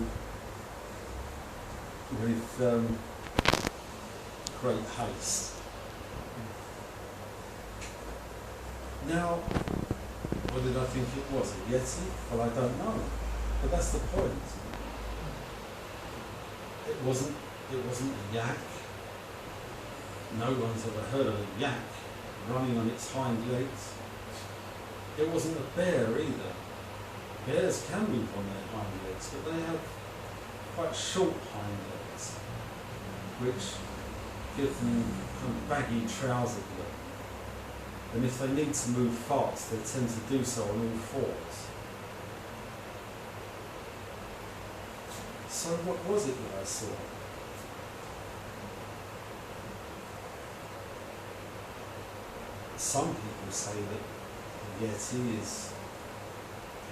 S5: with great haste. Now, what did I think it was? A Yeti? Well, I don't know. But that's the point. It wasn't a yak. No one's ever heard of a yak running on its hind legs. It wasn't a bear either. Bears can move on their hind legs, but they have quite short hind legs, which give them kind of baggy trouser look. And if they need to move fast, they tend to do so on all fours. So what was it that I saw? Some people say that the Yeti is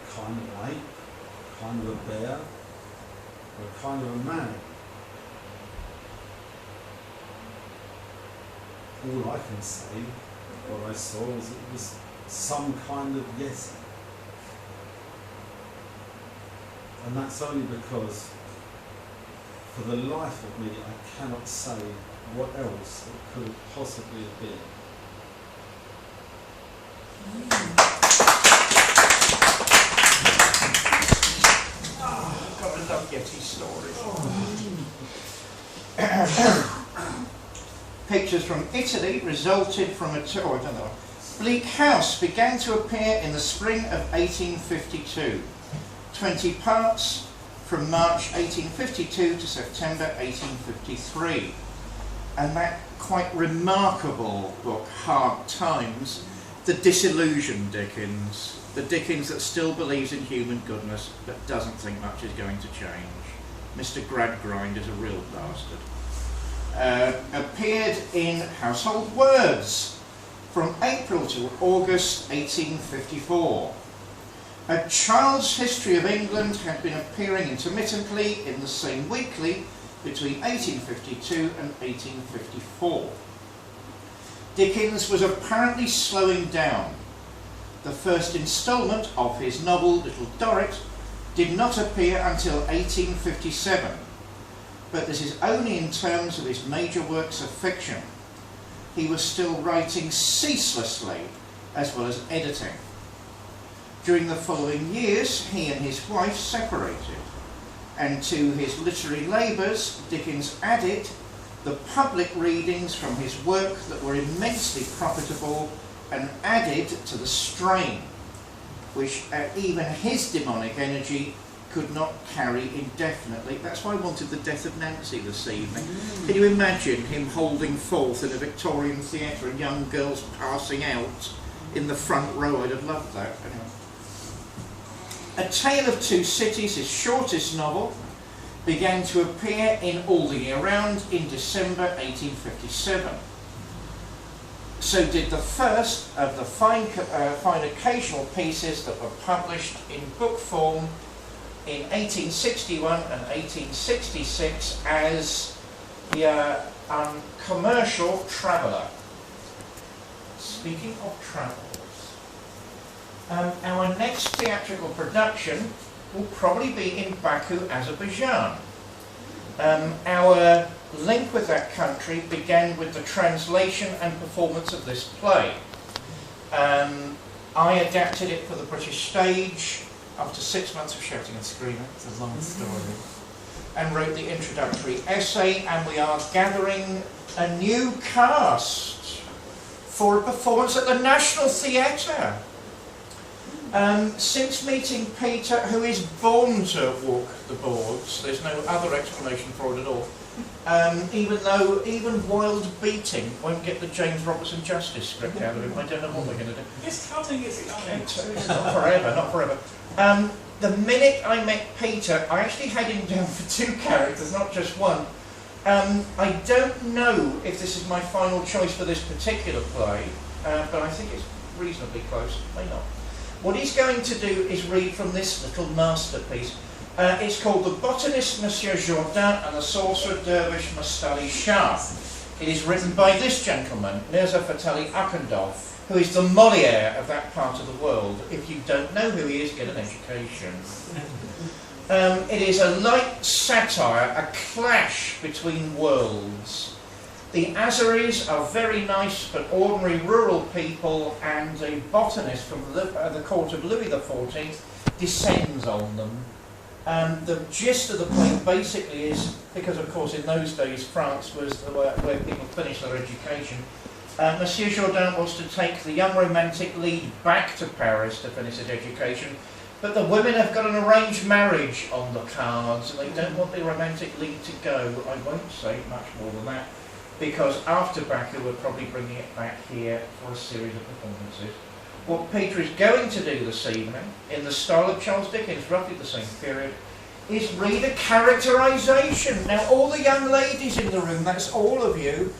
S5: a kind of ape, a kind of a bear, or a kind of a man. All I can say, what I saw, was it was some kind of Yeti. And that's only because, for the life of me, I cannot say what else it could have possibly have been.
S1: Oh, God, I love Yeti stories. Pictures from Italy resulted from a bleak house began to appear in the spring of 1852. 20 parts from March 1852 to September 1853. And that quite remarkable book, Hard Times, the disillusioned Dickens, the Dickens that still believes in human goodness but doesn't think much is going to change. Mr. Gradgrind is a real bastard. Appeared in Household Words from April to August 1854. A Child's History of England had been appearing intermittently in the same weekly between 1852 and 1854. Dickens was apparently slowing down. The first instalment of his novel Little Dorrit did not appear until 1857, but this is only in terms of his major works of fiction. He was still writing ceaselessly as well as editing. During the following years, he and his wife separated, and to his literary labours, Dickens added the public readings from his work that were immensely profitable and added to the strain, which even his demonic energy could not carry indefinitely. That's why I wanted The Death of Nancy this evening. Can you imagine him holding forth in a Victorian theatre and young girls passing out in the front row? I'd have loved that. Anyway. A Tale of Two Cities, his shortest novel, began to appear in All the Year Round in December 1857. So did the first of the fine occasional pieces that were published in book form in 1861 and 1866 as the Commercial Traveller. Speaking of travels, our next theatrical production will probably be in Baku, Azerbaijan. Our link with that country began with the translation and performance of this play. I adapted it for the British stage after 6 months of shouting and screaming. It's a long story. And wrote the introductory essay, and we are gathering a new cast for a performance at the National Theatre. Since meeting Peter, who is born to walk the boards, there's no other explanation for it at all, even Wild Beating won't get the James Robertson Justice script out of him. I don't know what we're going to do.
S2: Just cutting it.
S1: Not forever, not forever. The minute I met Peter, I actually had him down for 2 characters, not just one. I don't know if this is my final choice for this particular play, but I think it's reasonably close. May not. What he's going to do is read from this little masterpiece. It's called The Botanist Monsieur Jourdain and the Sorcerer Dervish Mustali Shah. It is written by this gentleman, Mirza Fatali Akundov, who is the Molière of that part of the world. If you don't know who he is, get an education. It is a light satire, a clash between worlds. The Azeris are very nice but ordinary rural people, and a botanist from the court of Louis XIV descends on them. The gist of the play basically is, because of course in those days France was where people finished their education, Monsieur Jourdain wants to take the young romantic lead back to Paris to finish his education, but the women have got an arranged marriage on the cards and they don't want the romantic lead to go. I won't say much more than that, because after Baku we're probably bringing it back here for a series of performances. What Peter is going to do this evening, in the style of Charles Dickens, roughly the same period, is read a characterisation. Now all the young ladies in the room, that's all of you,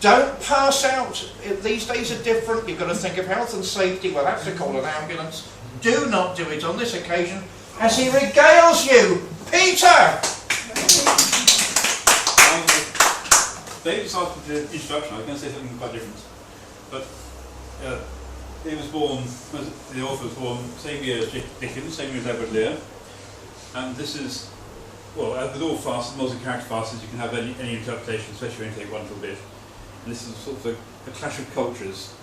S1: don't pass out. These days are different, you've got to think of health and safety, we'll have to call an ambulance. Do not do it on this occasion, as he regales you. Peter!
S2: David started the introduction. I was going to say something quite different, but he was born. The author was born same year as Dickens, same year as Edward Lear, and this is, well, as with all farces, multi-character farces, you can have any interpretation, especially when you take one little bit. And this is sort of a clash of cultures.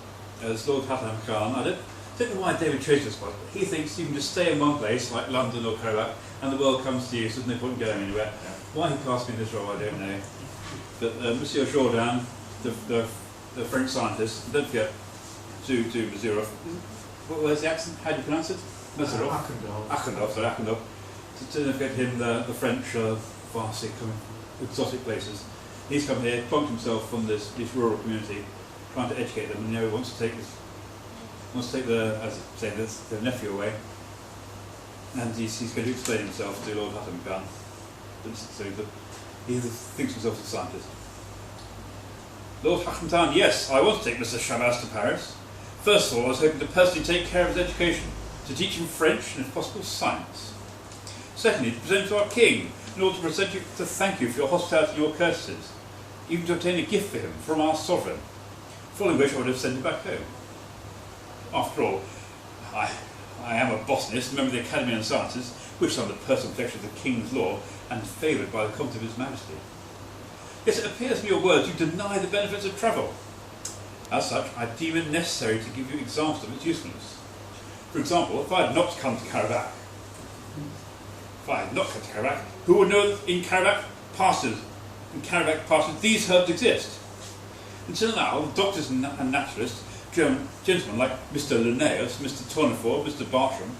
S2: As Lord Hatham Khan, I don't know why David chose this one. He thinks you can just stay in one place, like London or Korak, and the world comes to you, so there's no point going anywhere. Why he cast me in this role, I don't know. But Monsieur Jourdain, the French scientist, don't forget to Mesurov. Where's the accent? How do you pronounce it? Mesurov? Akhendov, sorry, Akhendov. To don't forget him, the French farsi, exotic places. He's come here, plonked himself from this rural community, trying to educate them, and he wants to take the, as I say, their nephew away, and he's going to explain himself to Lord Hatham Khan. So he thinks himself as a scientist. Lord Hatham Khan, yes, I want to take Mr. Shabazz to Paris. First of all, I was hoping to personally take care of his education, to teach him French and, if possible, science. Secondly, to present to our king, in order to thank you for your hospitality and your courtesies, even to obtain a gift for him from our sovereign, following which I would have sent him back home. After all, I am a botanist, member of the Academy of Sciences, which is under the personal protection of the King's law and favoured by the comment of His Majesty. Yes, it appears from your words you deny the benefits of travel. As such, I deem it necessary to give you examples of its usefulness. For example, if I had not come to Karabakh, who would know that in Karabakh pastures these herbs exist? Until now, doctors and naturalists, gentlemen like Mr. Linnaeus, Mr. Tournefort, Mr. Bartram,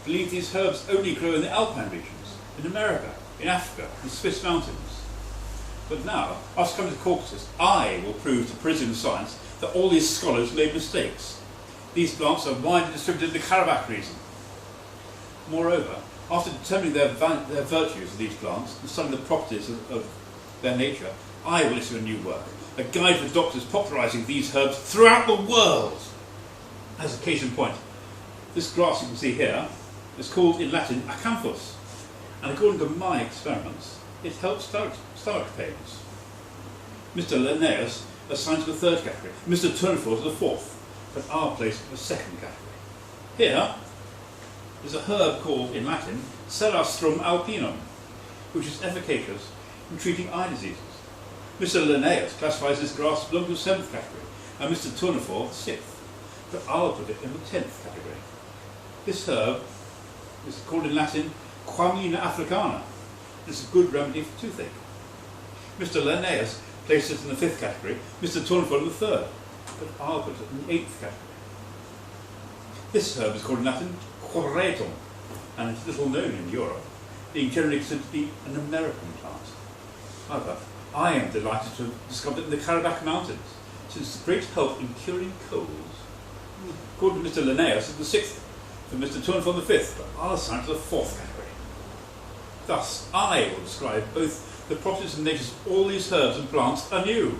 S2: believe these herbs only grow in the Alpine regions, in America, in Africa, in the Swiss mountains. But now, after coming to the Caucasus, I will prove to Parisian science that all these scholars made mistakes. These plants are widely distributed in the Karabakh region. Moreover, after determining their virtues of these plants and some of the properties of their nature, I will issue a new work, a guide for doctors popularising these herbs throughout the world. As a case in point, this grass you can see here is called in Latin acanthus, and according to my experiments, it helps stomach pains. Mr. Linnaeus assigned to the third category, Mr. Tournefort to the fourth, but our place in the second category. Here is a herb called in Latin Celastrum alpinum, which is efficacious in treating eye diseases. Mr. Linnaeus classifies this grass belonging to the seventh category, and Mr. Tournefort the sixth, but I'll put it in the 10th category. This herb is called in Latin Quamina africana. It's a good remedy for toothache. Mr. Linnaeus placed it in the 5th category, Mr. Tournefort in the 3rd, but I'll put it in the 8th category. This herb is called in Latin Quadratum, and it's little known in Europe, being generally considered to be an American plant. However, I am delighted to have discovered it in the Karabakh Mountains, since it's great help in curing colds. According to Mr. Linnaeus, it's the 6th, for Mr. Tournefort the 5th, but I'll assign it to the 4th category. Thus, I will describe both the properties and natures of all these herbs and plants anew,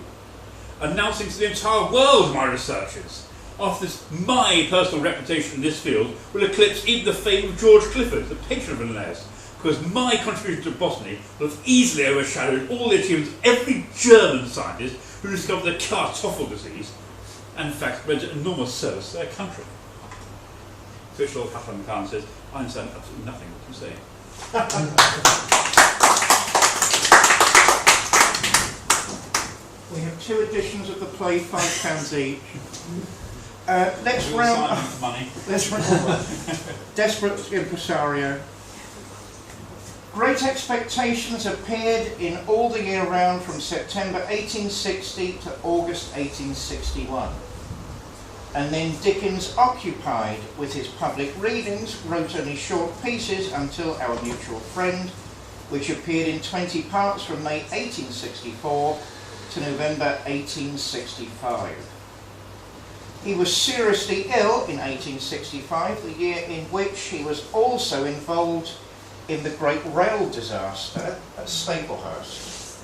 S2: announcing to the entire world my researches. After this, my personal reputation in this field will eclipse even the fame of George Clifford, the patron of Linnaeus, because my contribution to botany will have easily overshadowed all the achievements of every German scientist who discovered the Kartoffel disease, and in fact rendered enormous service to their country. To which Lord Hatham Khan says, I understand absolutely nothing what you say.
S1: We have 2 editions of the play, £5 each. Let's
S2: We'll
S1: round
S2: sign
S1: up.
S2: for money.
S1: Let's round up. Desperate Impresario. Great Expectations appeared in all the year round from September 1860 to August 1861. And then Dickens, occupied with his public readings, wrote only short pieces until Our Mutual Friend, which appeared in 20 parts from May 1864 to November 1865. He was seriously ill in 1865, the year in which he was also involved in the Great Rail disaster at Staplehurst.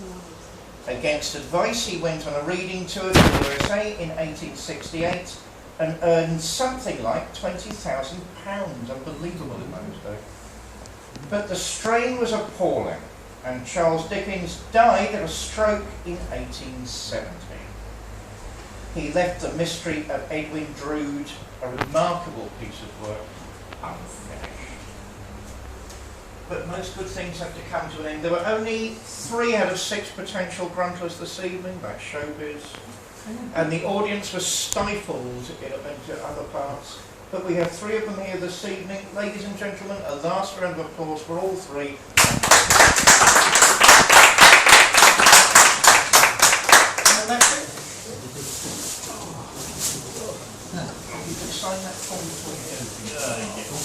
S1: Against advice, he went on a reading tour to the USA in 1868 and earned something like £20,000, unbelievable in those days. But the strain was appalling, and Charles Dickens died of a stroke in 1870. He left The Mystery of Edwin Drood, a remarkable piece of work, unfinished. But most good things have to come to an end. There were only 3 out of 6 potential Gruntlers this evening, that's showbiz. And the audience was stifled into other parts. But we have 3 of them here this evening. Ladies and gentlemen, a last round of applause for all 3. And that's it. You can sign that form before you go.